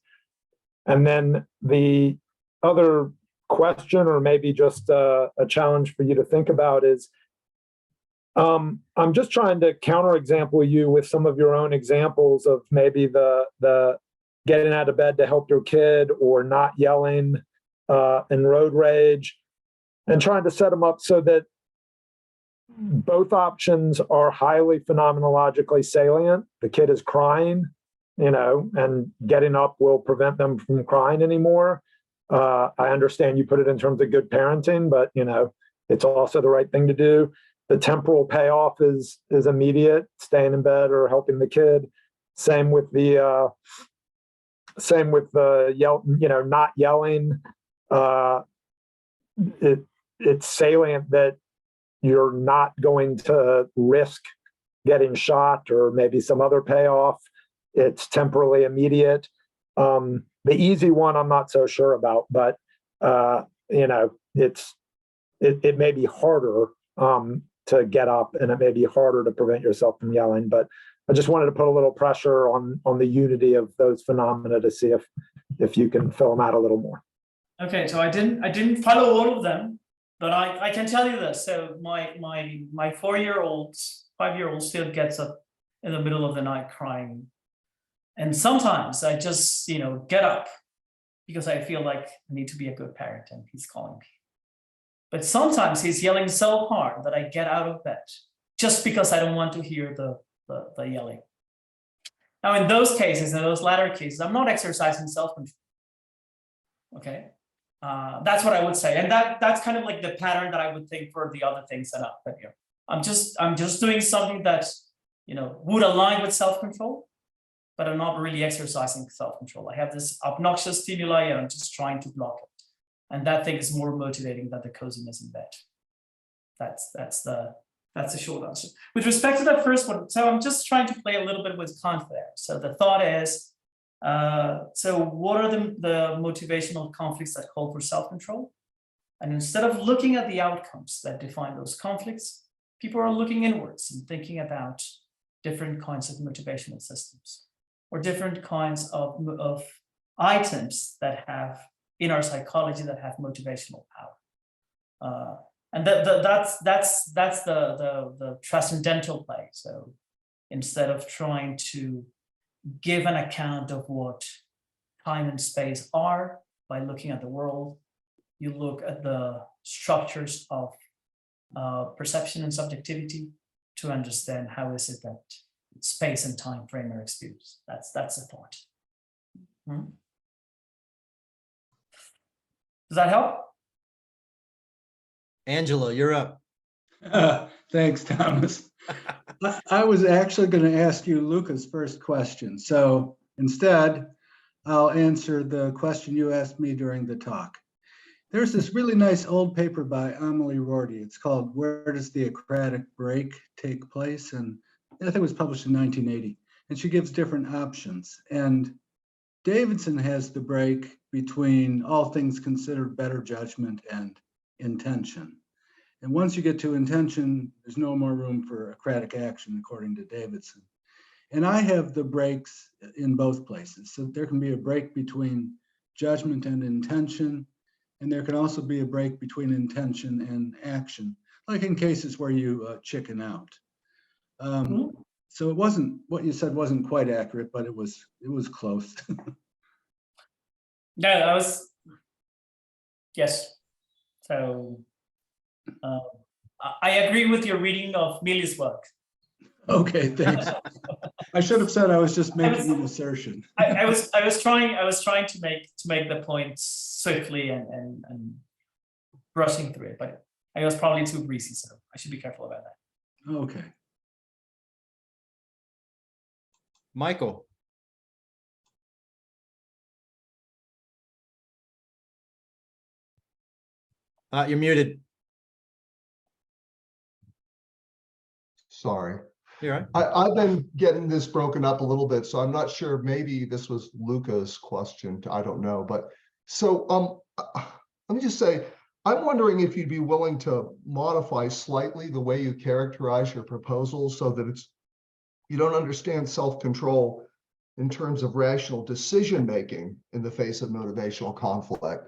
And then the other question, or maybe just a challenge for you to think about, is I'm just trying to counterexample you with some of your own examples of maybe the getting out of bed to help your kid, or not yelling and road rage, and trying to set them up so that both options are highly phenomenologically salient. The kid is crying, and getting up will prevent them from crying anymore. I understand you put it in terms of good parenting, but it's also the right thing to do. The temporal payoff is immediate, staying in bed or helping the kid. Same with the not yelling. It's salient that you're not going to risk getting shot or maybe some other payoff. It's temporally immediate. The easy one I'm not so sure about, but it may be harder to get up, and it may be harder to prevent yourself from yelling. But I just wanted to put a little pressure on the unity of those phenomena to see if you can fill them out a little more.
Okay, so I didn't follow all of them, but I can tell you this. So my 5-year-old still gets up in the middle of the night crying. And sometimes I just, get up because I feel like I need to be a good parent and he's calling me. But sometimes he's yelling so hard that I get out of bed just because I don't want to hear the yelling. Now, in those cases, in those latter cases, I'm not exercising self-control. Okay, that's what I would say, and that's kind of like the pattern that I would think for the other things that I've put here. I'm just doing something that would align with self-control, but I'm not really exercising self-control. I have this obnoxious stimuli and I'm just trying to block it. And that thing is more motivating than the coziness in bed. That's the short answer. With respect to that first one, so I'm just trying to play a little bit with Kant there. So the thought is, so what are the motivational conflicts that call for self-control? And instead of looking at the outcomes that define those conflicts, people are looking inwards and thinking about different kinds of motivational systems, or different kinds of items that have in our psychology that have motivational power, and that's the transcendental play. So instead of trying to give an account of what time and space are by looking at the world, you look at the structures of perception and subjectivity to understand how is it that space and time frame are experienced. That's the thought. Does that help?
Angela, you're up.
Thanks, Thomas. I was actually going to ask you Luca's first question. So instead, I'll answer the question you asked me during the talk. There's this really nice old paper by Amelie Rorty. It's called Where Does the Acratic Break Take Place? And I think it was published in 1980. and she gives different options. And Davidson has the break between all things considered, better judgment, and intention. And once you get to intention, there's no more room for acratic action, according to Davidson. And I have the breaks in both places. So there can be a break between judgment and intention, and there can also be a break between intention and action, like in cases where you chicken out. So it wasn't, what you said wasn't quite accurate, but it was close.
Yeah, yes. So I agree with your reading of Millie's work.
Okay, thanks. I should have said I was just making an assertion.
I was trying to make the point swiftly and brushing through it, but I was probably too breezy, so I should be careful about that.
Okay.
Michael. You're muted.
Sorry.
You're right.
I've been getting this broken up a little bit, so I'm not sure. Maybe this was Luca's question. I don't know. But so let me just say, I'm wondering if you'd be willing to modify slightly the way you characterize your proposal so that you don't understand self-control in terms of rational decision-making in the face of motivational conflict,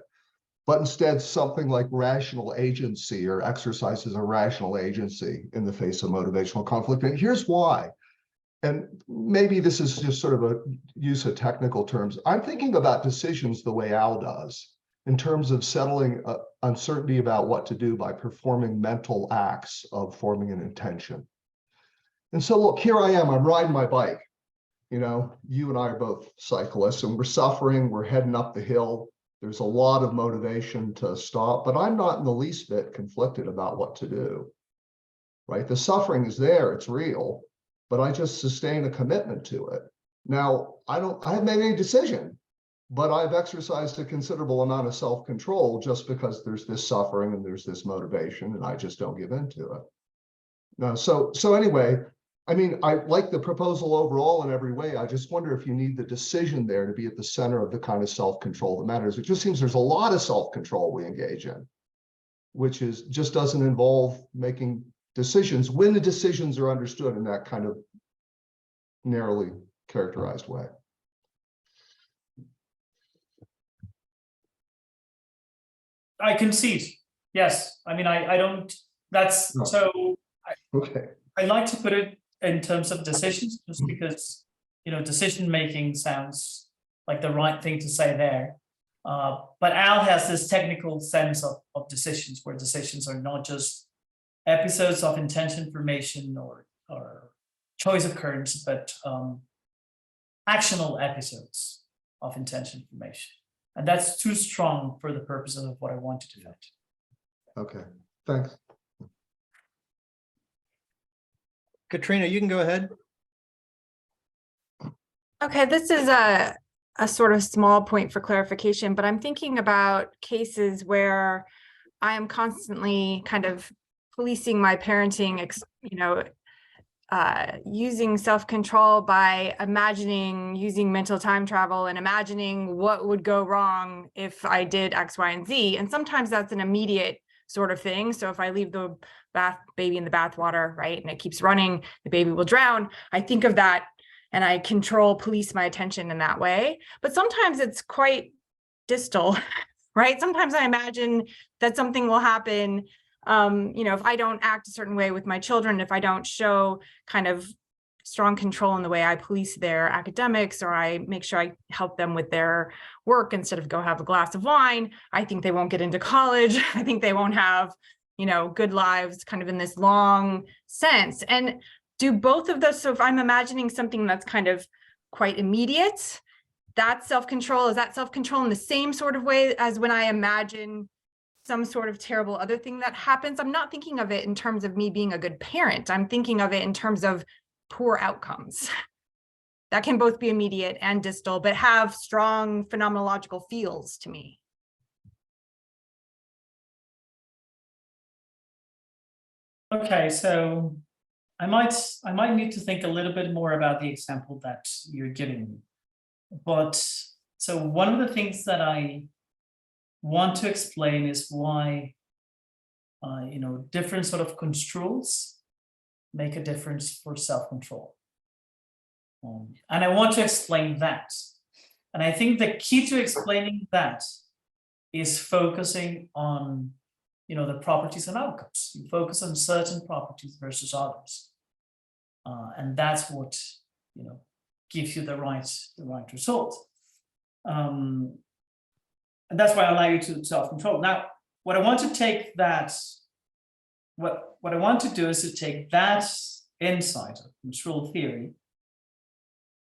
but instead something like rational agency or exercises a rational agency in the face of motivational conflict. And here's why. And maybe this is just sort of a use of technical terms. I'm thinking about decisions the way Al does, in terms of settling uncertainty about what to do by performing mental acts of forming an intention. And so look, here I am, I'm riding my bike. You know, you and I are both cyclists and we're suffering, we're heading up the hill. There's a lot of motivation to stop, but I'm not in the least bit conflicted about what to do, right? The suffering is there, it's real, but I just sustain a commitment to it. Now, I haven't made any decision, but I've exercised a considerable amount of self-control just because there's this suffering and there's this motivation and I just don't give in to it. No, so anyway, I mean, I like the proposal overall in every way. I just wonder if you need the decision there to be at the center of the kind of self-control that matters. It just seems there's a lot of self-control we engage in, which just doesn't involve making decisions when the decisions are understood in that kind of narrowly characterized way.
I concede. Yes, I mean, I don't. That's
No.
so.
Okay.
I like to put it in terms of decisions, just because, you know, decision making sounds like the right thing to say there. But Al has this technical sense of decisions, where decisions are not just episodes of intention formation or choice occurrence, but actional episodes of intention formation. And that's too strong for the purpose of what I want to defend.
Okay, thanks.
Katrina, you can go ahead.
Okay, this is a sort of small point for clarification, but I'm thinking about cases where I am constantly kind of policing my parenting, using self-control by imagining, using mental time travel and imagining what would go wrong if I did X, Y, and Z. And sometimes that's an immediate sort of thing. So if I leave the baby in the bathwater, right, and it keeps running, the baby will drown. I think of that and I police my attention in that way. But sometimes it's quite distal, right? Sometimes I imagine that something will happen, if I don't act a certain way with my children, if I don't show kind of strong control in the way I police their academics, or I make sure I help them with their work instead of go have a glass of wine, I think they won't get into college. I think they won't have, good lives kind of in this long sense. And do both of those, so if I'm imagining something that's kind of quite immediate, that's self-control. Is that self-control in the same sort of way as when I imagine some sort of terrible other thing that happens? I'm not thinking of it in terms of me being a good parent. I'm thinking of it in terms of poor outcomes that can both be immediate and distal, but have strong phenomenological feels to me.
Okay, so I might need to think a little bit more about the example that you're giving me. But so one of the things that I want to explain is why different sort of construals make a difference for self-control. And I want to explain that. And I think the key to explaining that is focusing on the properties and outcomes. You focus on certain properties versus others. And that's what gives you the right result. And that's why I allow you to self-control. Now, what I want to take that, what I want to do is to take that insight of control theory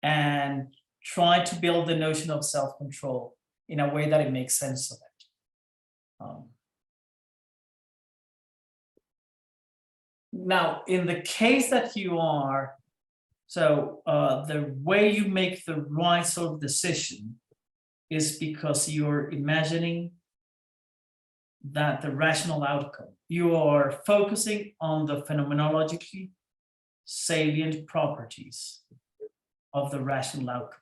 and try to build the notion of self-control in a way that it makes sense of it. Now, in the case that you are, the way you make the right sort of decision is because you're imagining that the rational outcome, you are focusing on the phenomenologically salient properties of the rational outcome.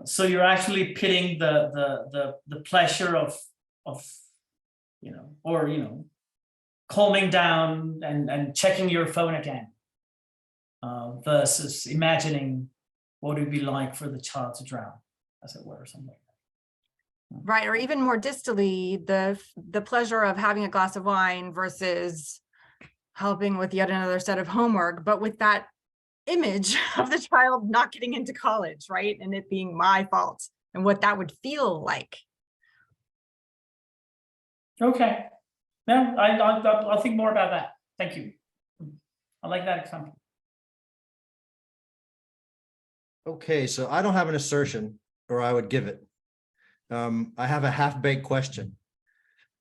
So you're actually pitting the pleasure of calming down and checking your phone again versus imagining what it would be like for the child to drown, as it were, or something like that.
Right, or even more distally, the pleasure of having a glass of wine versus helping with yet another set of homework, but with that image of the child not getting into college, right? And it being my fault and what that would feel like.
Okay. No, I'll think more about that. Thank you. I like that example.
Okay, so I don't have an assertion, or I would give it. I have a half-baked question,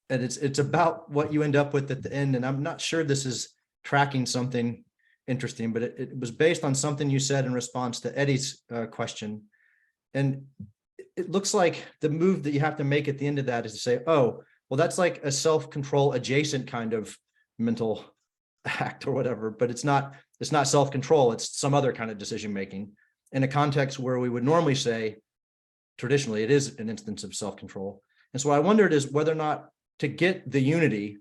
and it's about what you end up with at the end. And I'm not sure this is tracking something interesting, but it was based on something you said in response to Eddie's question. And it looks like the move that you have to make at the end of that is to say, oh, well, that's like a self-control adjacent kind of mental act or whatever, but it's not self-control, it's some other kind of decision-making in a context where we would normally say, traditionally, it is an instance of self-control. And so what I wondered is whether or not to get the unity,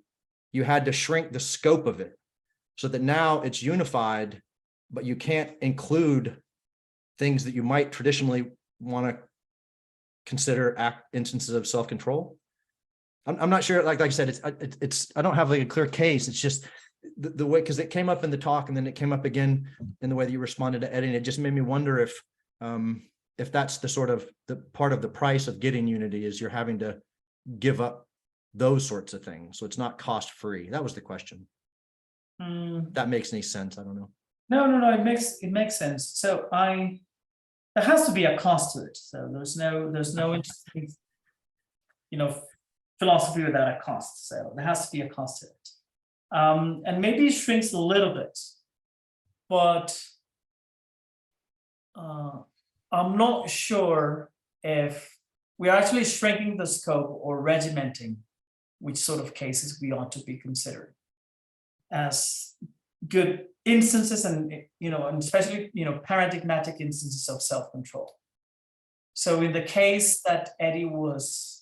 you had to shrink the scope of it so that now it's unified, but you can't include things that you might traditionally want to consider instances of self-control. I'm not sure, like I said, it's I don't have like a clear case. It's just the way, because it came up in the talk and then it came up again in the way that you responded to Eddie, and it just made me wonder if that's the sort of the part of the price of getting unity is you're having to give up those sorts of things. So it's not cost free. That was the question. That makes any sense? I don't know.
No, it makes sense. So there has to be a cost to it. So there's no interesting, philosophy without a cost. So there has to be a cost to it. And maybe it shrinks a little bit, but I'm not sure if we're actually shrinking the scope or regimenting which sort of cases we ought to be considering as good instances and especially paradigmatic instances of self-control. So in the case that Eddie was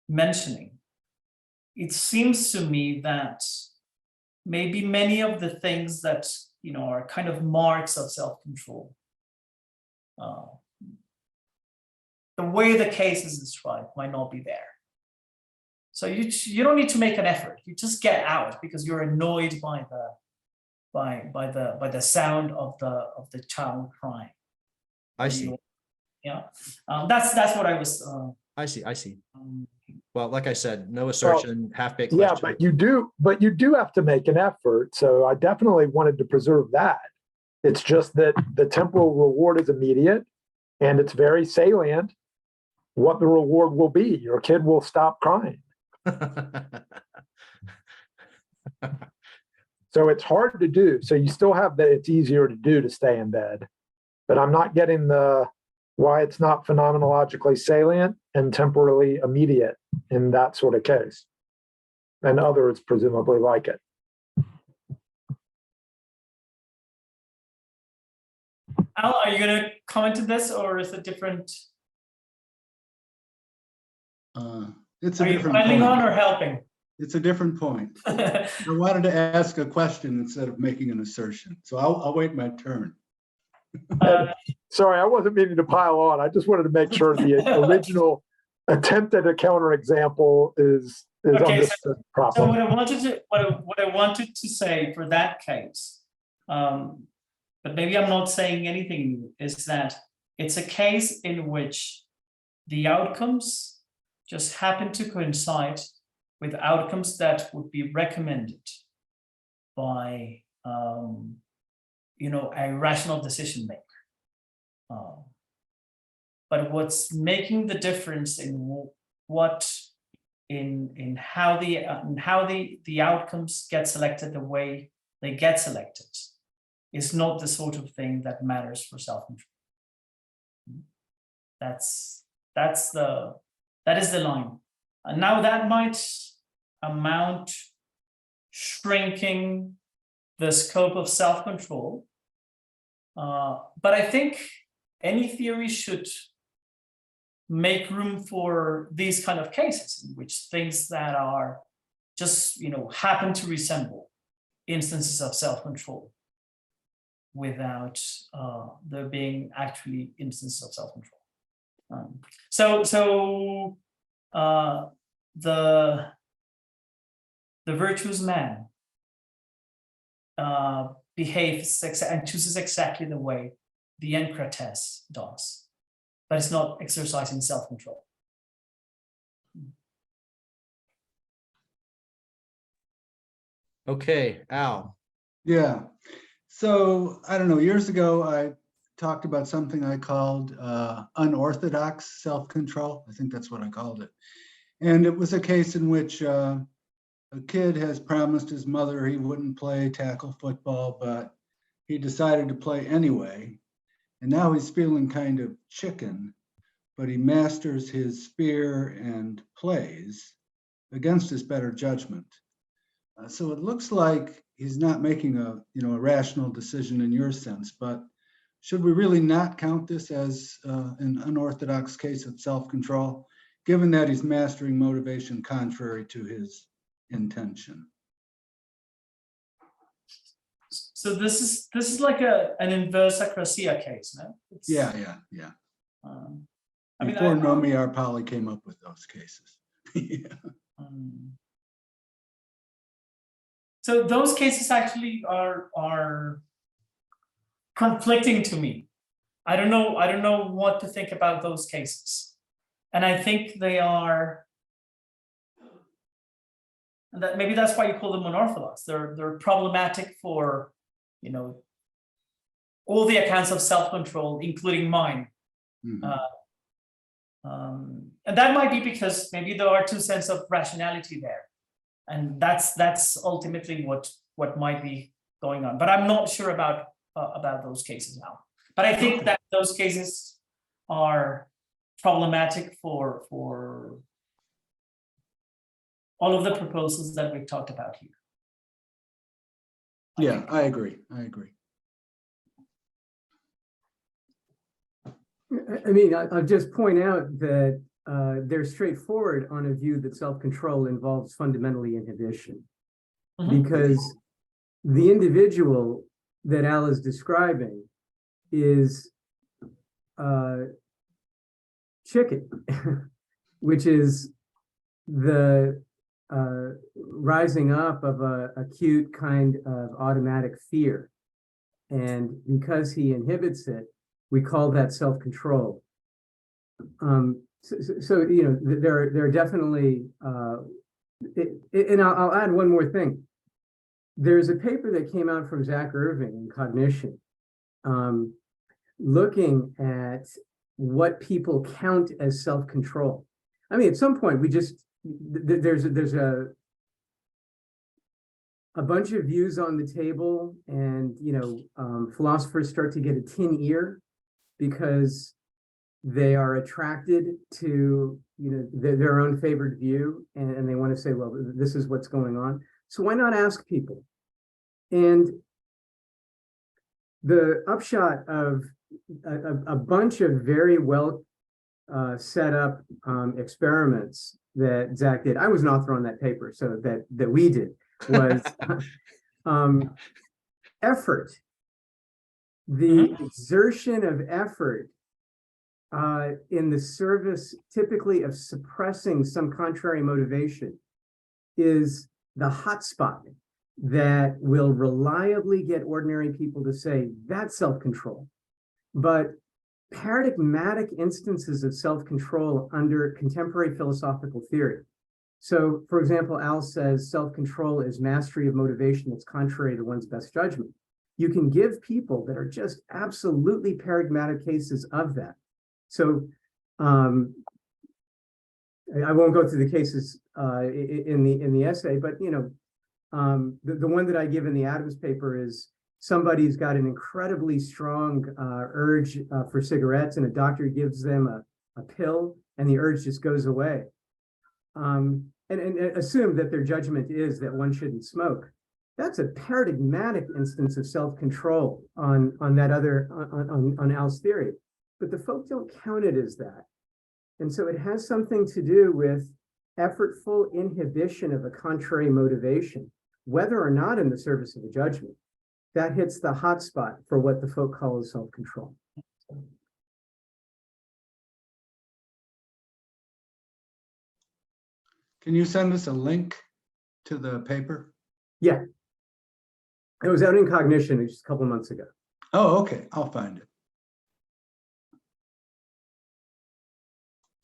mentioning, it seems to me that maybe many of the things that are kind of marks of self-control, the way the case is described might not be there. So you don't need to make an effort. You just get out because you're annoyed by the sound of the child crying.
I see.
That's what I was.
I see. Well, like I said, no assertion, half-baked question.
Yeah, but you do have to make an effort. So I definitely wanted to preserve that. It's just that the temporal reward is immediate and it's very salient what the reward will be. Your kid will stop crying. So it's hard to do. So you still have that it's easier to do to stay in bed, but I'm not getting why it's not phenomenologically salient and temporally immediate in that sort of case. and others presumably like it.
Al, are you going to comment on this, or is it different?
It's a
Are you
different
piling on or
point.
helping?
It's a different point. I wanted to ask a question instead of making an assertion, so I'll wait my turn.
Sorry, I wasn't meaning to pile on. I just wanted to make sure the original attempt at a counterexample is
Okay,
understood
So
properly.
what I wanted to say for that case, but maybe I'm not saying anything new, is that it's a case in which the outcomes just happen to coincide with outcomes that would be recommended by a rational decision maker. But what's making the difference in how the outcomes get selected the way they get selected is not the sort of thing that matters for self-control. That is the line. And now that might amount shrinking the scope of self-control. But I think any theory should make room for these kind of cases in which things that are just, happen to resemble instances of self-control without there being actually instances of self-control. The virtuous man behaves and chooses exactly the way the Encrates does, but it's not exercising self-control.
Okay, Al.
Yeah. So I don't know, years ago, I talked about something I called unorthodox self-control. I think that's what I called it. And it was a case in which a kid has promised his mother he wouldn't play tackle football, but he decided to play anyway. And now he's feeling kind of chicken, but he masters his fear and plays against his better judgment. So it looks like he's not making a rational decision in your sense, but should we really not count this as an unorthodox case of self-control, given that he's mastering motivation contrary to his intention?
So this is like an inverse acrosia case, no?
Yeah. Before Nomi Arpali came up with those cases. Yeah.
So those cases actually are conflicting to me. I don't know what to think about those cases, and I think they are. And that maybe that's why you call them unorthodox. They're problematic for, all the accounts of self-control, including mine.
Mhm.
And that might be because maybe there are two senses of rationality there, and that's ultimately what might be going on. But I'm not sure about those cases now. But I think that those cases are problematic for all of the proposals that we've talked about here.
Yeah, I agree.
I mean, I'll just point out that they're straightforward on a view that self-control involves fundamentally inhibition. Because the individual that Al is describing is chicken, which is the rising up of a acute kind of automatic fear. And because he inhibits it, we call that self-control. So there are definitely, and I'll add one more thing. There's a paper that came out from Zach Irving in Cognition, looking at what people count as self-control. I mean, at some point, there's a bunch of views on the table, and philosophers start to get a tin ear, because They are attracted to, their own favored view, and they want to say, well, this is what's going on. So why not ask people? And the upshot of a bunch of very well set up experiments that Zach did, I was an author on that paper, so that we did, was effort. The exertion of effort in the service, typically of suppressing some contrary motivation, is the hotspot that will reliably get ordinary people to say that's self-control. But paradigmatic instances of self-control under contemporary philosophical theory. So, for example, Al says self-control is mastery of motivation that's contrary to one's best judgment. You can give people that are just absolutely paradigmatic cases of that. So I won't go through the cases in the essay, but the one that I give in the Adams paper is somebody's got an incredibly strong urge for cigarettes, and a doctor gives them a pill, and the urge just goes away. And assume that their judgment is that one shouldn't smoke. That's a paradigmatic instance of self-control on Al's theory. But the folk don't count it as that. And so it has something to do with effortful inhibition of a contrary motivation, whether or not in the service of a judgment. That hits the hot spot for what the folk call self-control.
Can you send us a link to the paper?
Yeah. It was out in Cognition just a couple of months ago.
Oh, okay. I'll find it.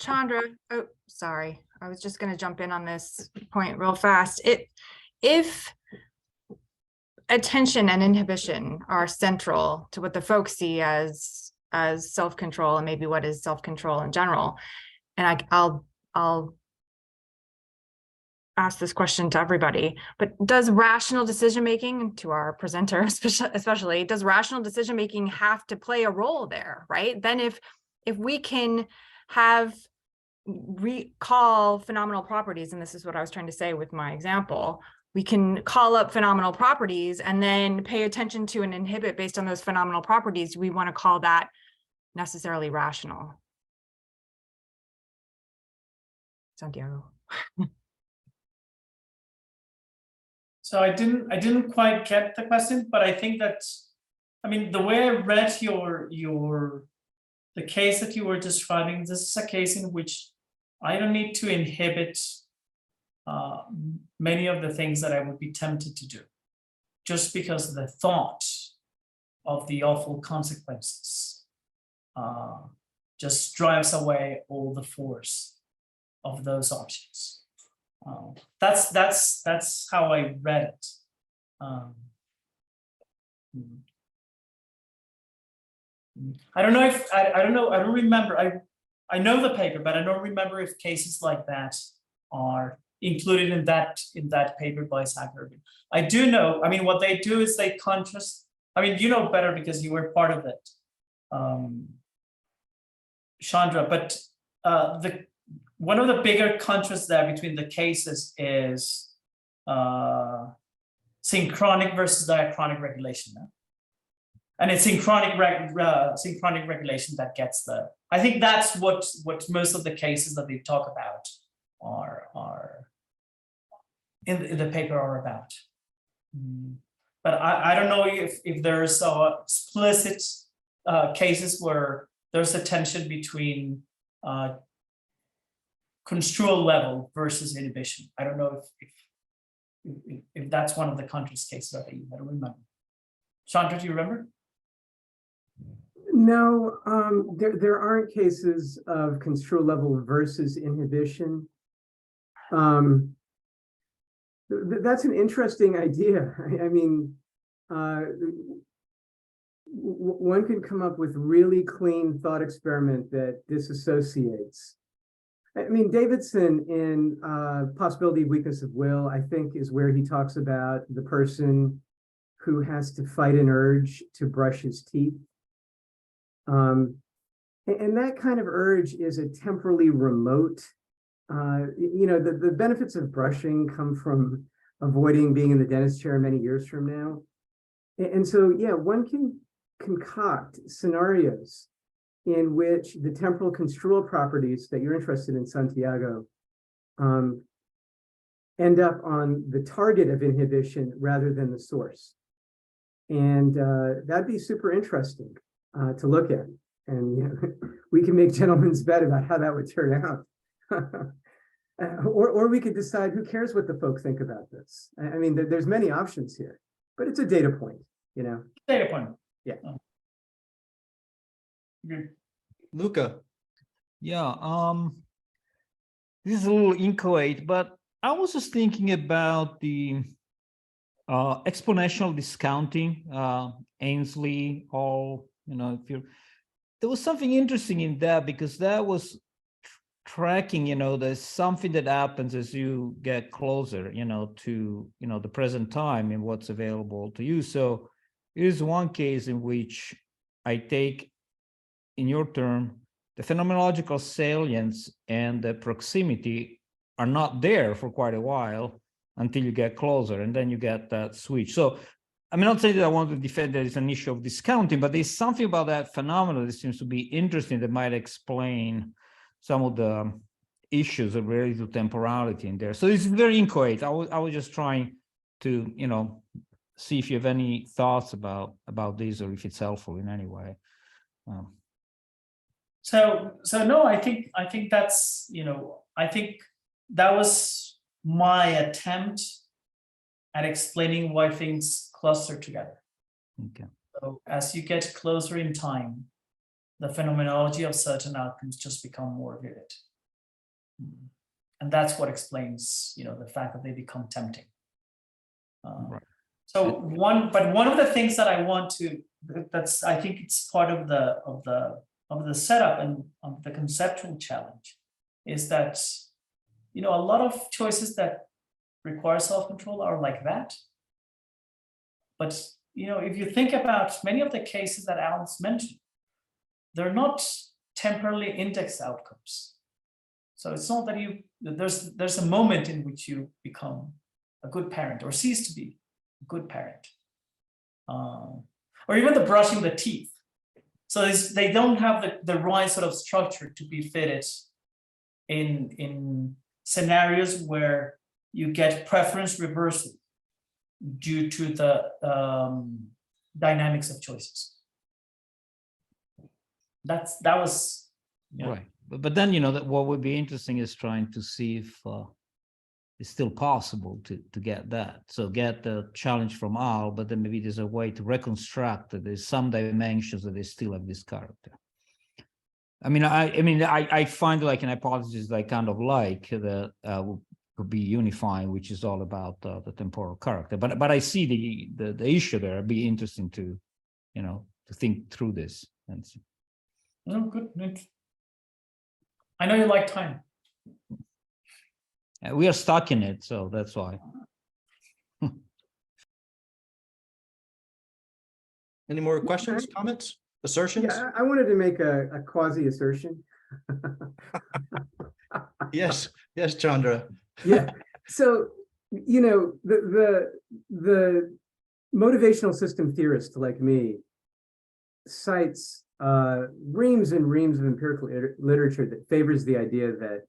Chandra, oh, sorry. I was just going to jump in on this point real fast. If attention and inhibition are central to what the folks see as self-control, and maybe what is self-control in general, and I'll ask this question to everybody, but does rational decision-making, to our presenter especially, does rational decision-making have to play a role there, right? Then if we can recall phenomenal properties, and this is what I was trying to say with my example, we can call up phenomenal properties and then pay attention to and inhibit based on those phenomenal properties. We want to call that necessarily rational. Santiago.
So I didn't quite get the question, but I think that, I mean, the way I read the case that you were describing, this is a case in which I don't need to inhibit many of the things that I would be tempted to do, just because the thought of the awful consequences just drives away all the force of those options. That's how I read it. I don't know if I don't remember. I know the paper, but I don't remember if cases like that are included in that paper by Zach Irving. I do know. I mean, what they do is they contrast. I mean, you know better because you were part of it, Chandra. But one of the bigger contrasts there between the cases is synchronic versus diachronic regulation. And it's synchronic regulation that gets the. I think that's what most of the cases that they talk about are in the paper are about. But I don't know if there's explicit cases where there's a tension between construal level versus inhibition. I don't know if that's one of the contrast cases that I don't remember. Chandra, do you remember?
No, there aren't cases of construal level versus inhibition. That's an interesting idea. I mean, one could come up with really clean thought experiment that disassociates. I mean, Davidson in Possibility of Weakness of Will, I think, is where he talks about the person who has to fight an urge to brush his teeth. And And that kind of urge is a temporally remote, the benefits of brushing come from avoiding being in the dentist chair many years from now. And so, yeah, one can concoct scenarios in which the temporal construal properties that you're interested in, Santiago, end up on the target of inhibition rather than the source. And that'd be super interesting to look at. And we can make gentlemen's bet about how that would turn out. Or we could decide, who cares what the folk think about this? I mean, there's many options here, but it's a data point,
Data point.
Yeah.
Luca,
Yeah, this is a little inchoate, but I was just thinking about the exponential discounting, Ainsley, there was something interesting in that, because that was tracking, there's something that happens as you get closer, to, the present time and what's available to you. So here's one case in which I take, in your term, the phenomenological salience and the proximity are not there for quite a while until you get closer, and then you get that switch. So I'm not saying that I want to defend that it's an issue of discounting, but there's something about that phenomenon that seems to be interesting that might explain some of the issues related to temporality in there. So this is very inchoate. I was just trying to, see if you have any thoughts about this, or if it's helpful in any way.
So no, I think that's, I think that was my attempt at explaining why things cluster together.
Okay.
So as you get closer in time, the phenomenology of certain outcomes just become more vivid. And that's what explains, the fact that they become tempting.
Right.
So one of the things that I want to, I think it's part of the setup and of the conceptual challenge, is that, a lot of choices that require self-control are like that. But, if you think about many of the cases that Alan's mentioned, they're not temporally indexed outcomes. So it's not that there's a moment in which you become a good parent or cease to be a good parent. Or even the brushing the teeth. So they don't have the right sort of structure to be fitted in scenarios where you get preference reversal due to the dynamics of choices. That was
right. But then that what would be interesting is trying to see if it's still possible to get that. So get the challenge from Al, but then maybe there's a way to reconstruct that there's some dimensions that they still have this character. I find like an hypothesis that I kind of like that could be unifying, which is all about the temporal character. But I see the issue there. It'd be interesting to think through this and see.
Oh, good. I know you like time.
We are stuck in it, so that's why.
any more questions, comments, assertions?
Yeah, I wanted to make a quasi assertion.
Yes, Chandra.
Yeah. So, the motivational system theorist like me cites reams and reams of empirical literature that favors the idea that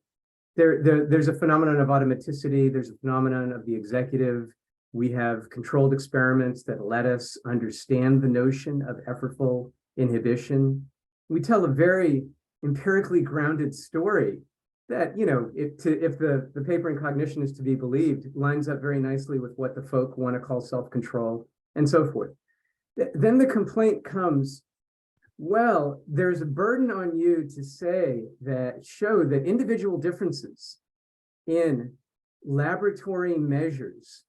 there's a phenomenon of automaticity, there's a phenomenon of the executive. We have controlled experiments that let us understand the notion of effortful inhibition. We tell a very empirically grounded story that, if the paper in Cognition is to be believed, lines up very nicely with what the folk want to call self-control and so forth. Then the complaint comes, well, there's a burden on you to show that individual differences in laboratory measures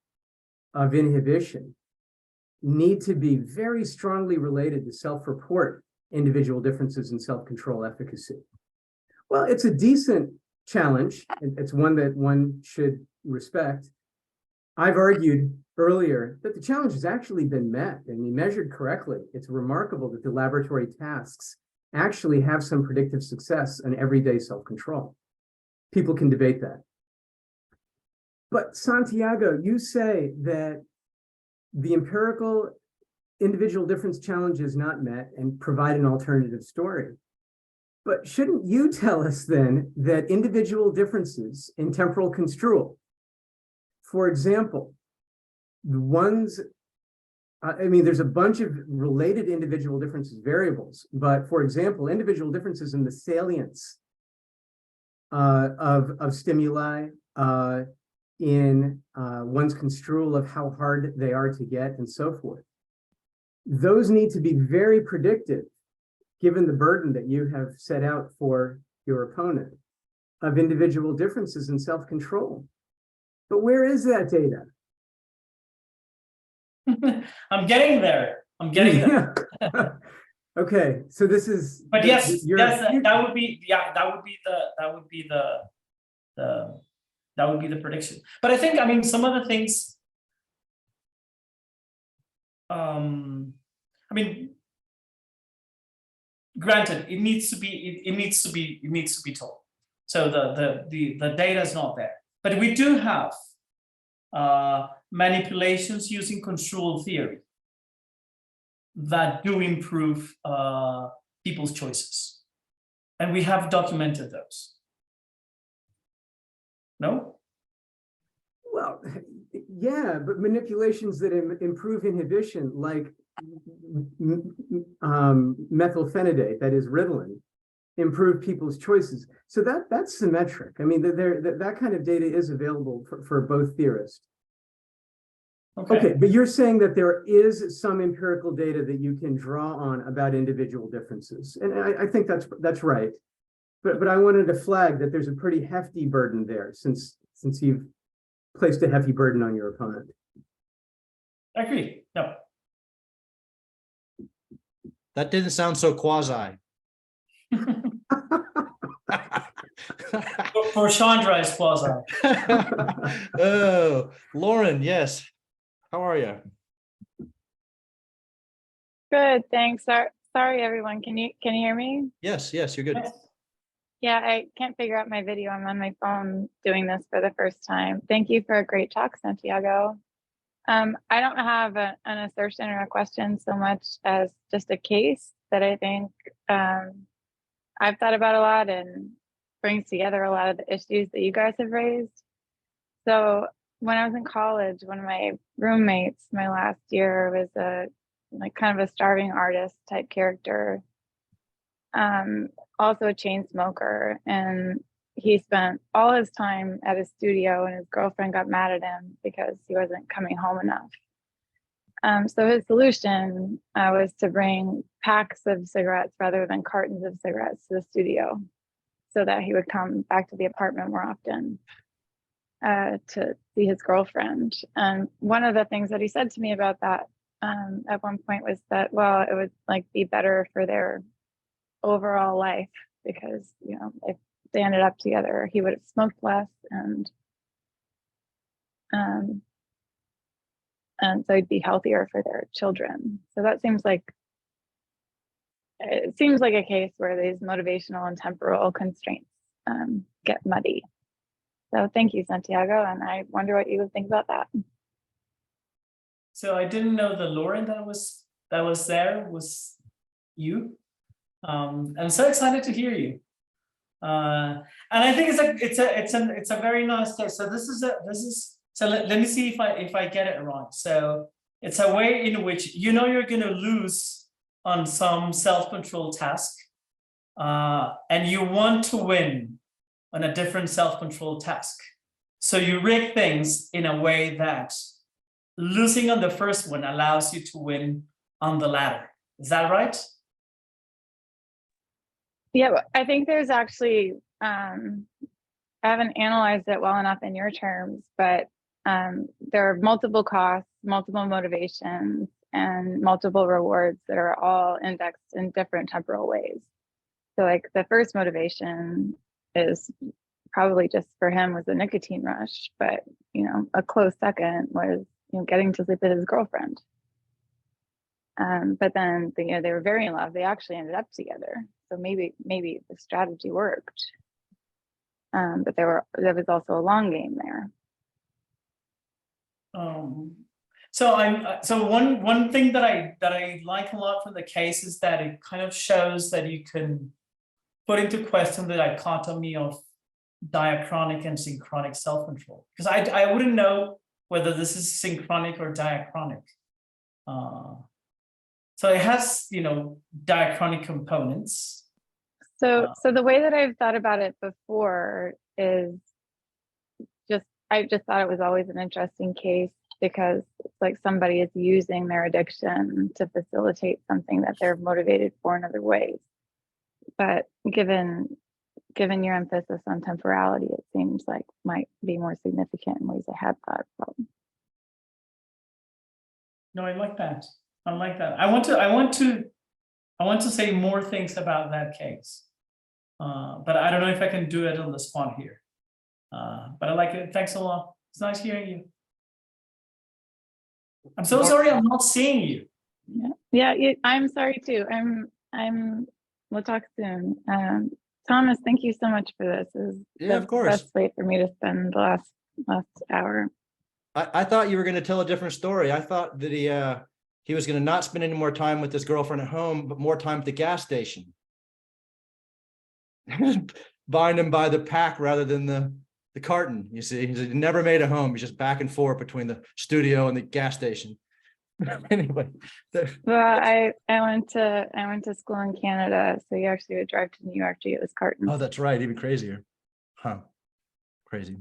of inhibition need to be very strongly related to self-report individual differences in self-control efficacy. Well, it's a decent challenge. It's one that one should respect. I've argued earlier that the challenge has actually been met and measured correctly. It's remarkable that the laboratory tasks actually have some predictive success in everyday self-control. People can debate that. But Santiago, you say that the empirical individual difference challenge is not met and provide an alternative story. But shouldn't you tell us then that individual differences in temporal construal, for example, the ones, I mean, there's a bunch of related individual differences variables, but for example, individual differences in the salience of stimuli, in one's construal of how hard they are to get and so forth. Those need to be very predictive, given the burden that you have set out for your opponent of individual differences in self-control. But where is that data?
I'm getting there. I'm getting there.
Okay, so this is.
But yes, that would be the prediction. But I think, I mean, some of the things. I mean, granted, it needs to be told. So the data is not there, but we do have manipulations using construal theory that do improve people's choices, and we have documented those. No?
Well, yeah, but manipulations that improve inhibition, like methylphenidate, that is Ritalin, improve people's choices. So that's symmetric. I mean, that kind of data is available for both theorists. Okay, but you're saying that there is some empirical data that you can draw on about individual differences, and I think that's right. But I wanted to flag that there's a pretty hefty burden there, since you've placed a heavy burden on your opponent.
I agree. No.
That didn't sound so quasi.
For Chandra is quasi.
Oh, Lauren, yes. How are you?
Good, thanks. Sorry, everyone. Can you hear me?
Yes, you're good.
Yeah, I can't figure out my video. I'm on my phone doing this for the first time. Thank you for a great talk, Santiago. I don't have an assertion or a question so much as just a case that I think I've thought about a lot and brings together a lot of the issues that you guys have raised. So when I was in college, one of my roommates my last year was a kind of a starving artist type character, also a chain smoker, and he spent all his time at his studio, and his girlfriend got mad at him because he wasn't coming home enough. So his solution was to bring packs of cigarettes rather than cartons of cigarettes to the studio, so that he would come back to the apartment more often to see his girlfriend. And one of the things that he said to me about that at one point was that, well, it would be better for their overall life, because if they ended up together, he would have smoked less, and so he'd be healthier for their children. So that seems like a case where these motivational and temporal constraints get muddy. So thank you, Santiago, and I wonder what you would think about that.
So I didn't know the Lauren that was there was you. I'm so excited to hear you. And I think it's a very nice case. So so let me see if I get it right. So it's a way in which you're going to lose on some self-control task, and you want to win on a different self-control task. So you rig things in a way that losing on the first one allows you to win on the latter. Is that right?
Yeah, I think there's actually, I haven't analyzed it well enough in your terms, but there are multiple costs, multiple motivations, and multiple rewards that are all indexed in different temporal ways. So the first motivation is probably just for him was a nicotine rush, but a close second was getting to sleep with his girlfriend. But then they were very in love. They actually ended up together. so maybe the strategy worked. But there was also a long game there.
So one thing that I like a lot from the case is that it kind of shows that you can put into question the dichotomy of diachronic and synchronic self-control, because I wouldn't know whether this is synchronic or diachronic. So it has, diachronic components.
So the way that I've thought about it before is I just thought it was always an interesting case, because it's like somebody is using their addiction to facilitate something that they're motivated for in other ways. But given your emphasis on temporality, it seems like might be more significant in ways I had thought about.
No, I like that. I like that. I want to say more things about that case. But I don't know if I can do it on the spot here. But I like it. Thanks a lot. It's nice hearing you. I'm so sorry I'm not seeing you.
Yeah, I'm sorry too. We'll talk soon. Thomas, thank you so much for this. This is
Yeah, of course.
the best way for me to spend the last hour.
I thought you were going to tell a different story. I thought that he was going to not spend any more time with his girlfriend at home, but more time at the gas station. Buying him by the pack rather than the carton. You see, he never made a home. He's just back and forth between the studio and the gas station. Anyway,
Well, I went to school in Canada, so you actually would drive to New York to get this carton.
oh, that's right. Even crazier. Huh. Crazy.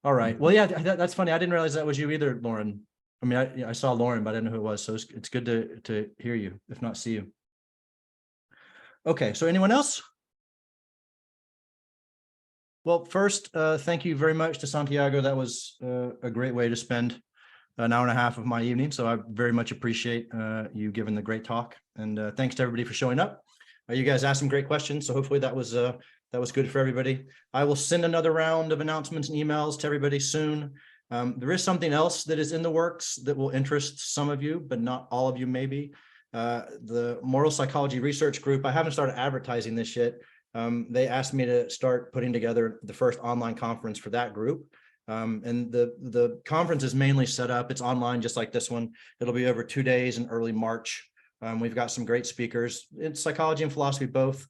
All right. Well, yeah, that's funny. I didn't realize that was you either, Lauren. I mean, I saw Lauren, but I didn't know who it was. So it's good to hear you, if not see you. Okay. So anyone else? Well, first, thank you very much to Santiago. That was a great way to spend an hour and a half of my evening. So I very much appreciate you giving the great talk. And thanks to everybody for showing up. You guys asked some great questions. So hopefully that was good for everybody. I will send another round of announcements and emails to everybody soon. There is something else that is in the works that will interest some of you, but not all of you maybe. The Moral Psychology Research Group, I haven't started advertising this yet. They asked me to start putting together the first online conference for that group. And the conference is mainly set up. It's online, just like this one. It'll be over 2 days in early March. We've got some great speakers in psychology and philosophy both.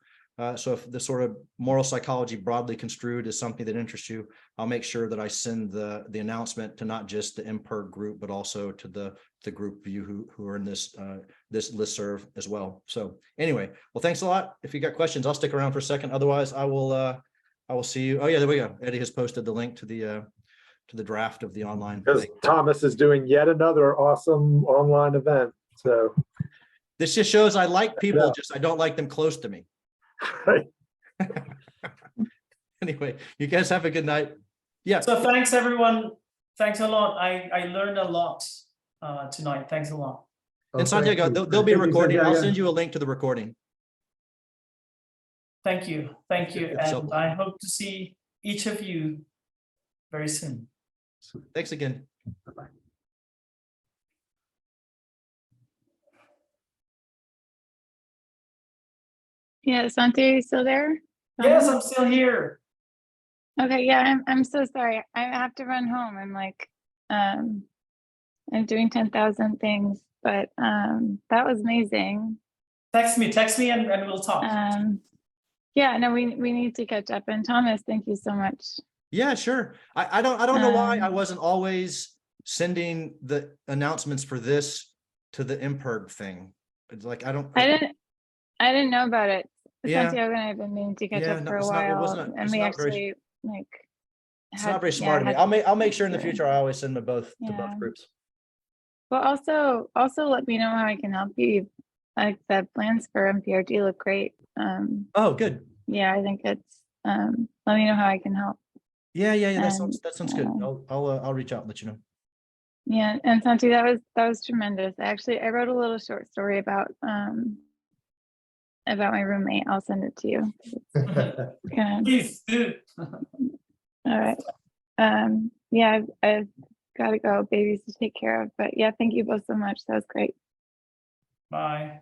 So if the sort of moral psychology broadly construed is something that interests you, I'll make sure that I send the announcement to not just the ARRG group, but also to the group of you who are in this listserv as well. So anyway, well, thanks a lot. If you got questions, I'll stick around for a second. Otherwise, I will see you. Oh yeah, there we go. Eddie has posted the link to the draft of the online.
Because Thomas is doing yet another awesome online event. So
this just shows I like people, just I don't like them close to me. Anyway, you guys have a good night. Yeah.
So thanks everyone. Thanks a lot. I learned a lot tonight. Thanks a lot.
And Santiago, there'll be a recording. I'll send you a link to the recording.
Thank you. Thank you. And I hope to see each of you very soon.
Thanks again.
Bye-bye.
Yeah, Santi, are you still there?
Yes, I'm still here.
Okay, yeah, I'm so sorry. I have to run home. I'm like, I'm doing 10,000 things, but that was amazing.
Text me and we'll talk.
Yeah, no, we need to catch up. And Thomas, thank you so much.
Yeah, sure. I don't know why I wasn't always sending the announcements for this to the ARRG thing. It's like I
didn't know about it.
Yeah.
Santiago and I have been meaning to catch up for a while, and we actually like.
It's not very smart of me. I'll make sure in the future I always send them both to both groups.
Well, also let me know how I can help you. Like the plans for MPRG look great.
Oh, good.
Yeah, I think it's. Let me know how I can help.
Yeah. That sounds good. I'll reach out and let you know.
Yeah, and Santi, that was tremendous. Actually, I wrote a little short story about my roommate. I'll send it to you.
Please do.
All right. Yeah, I've got to go. Babies to take care of. But yeah, thank you both so much. That was great.
Bye.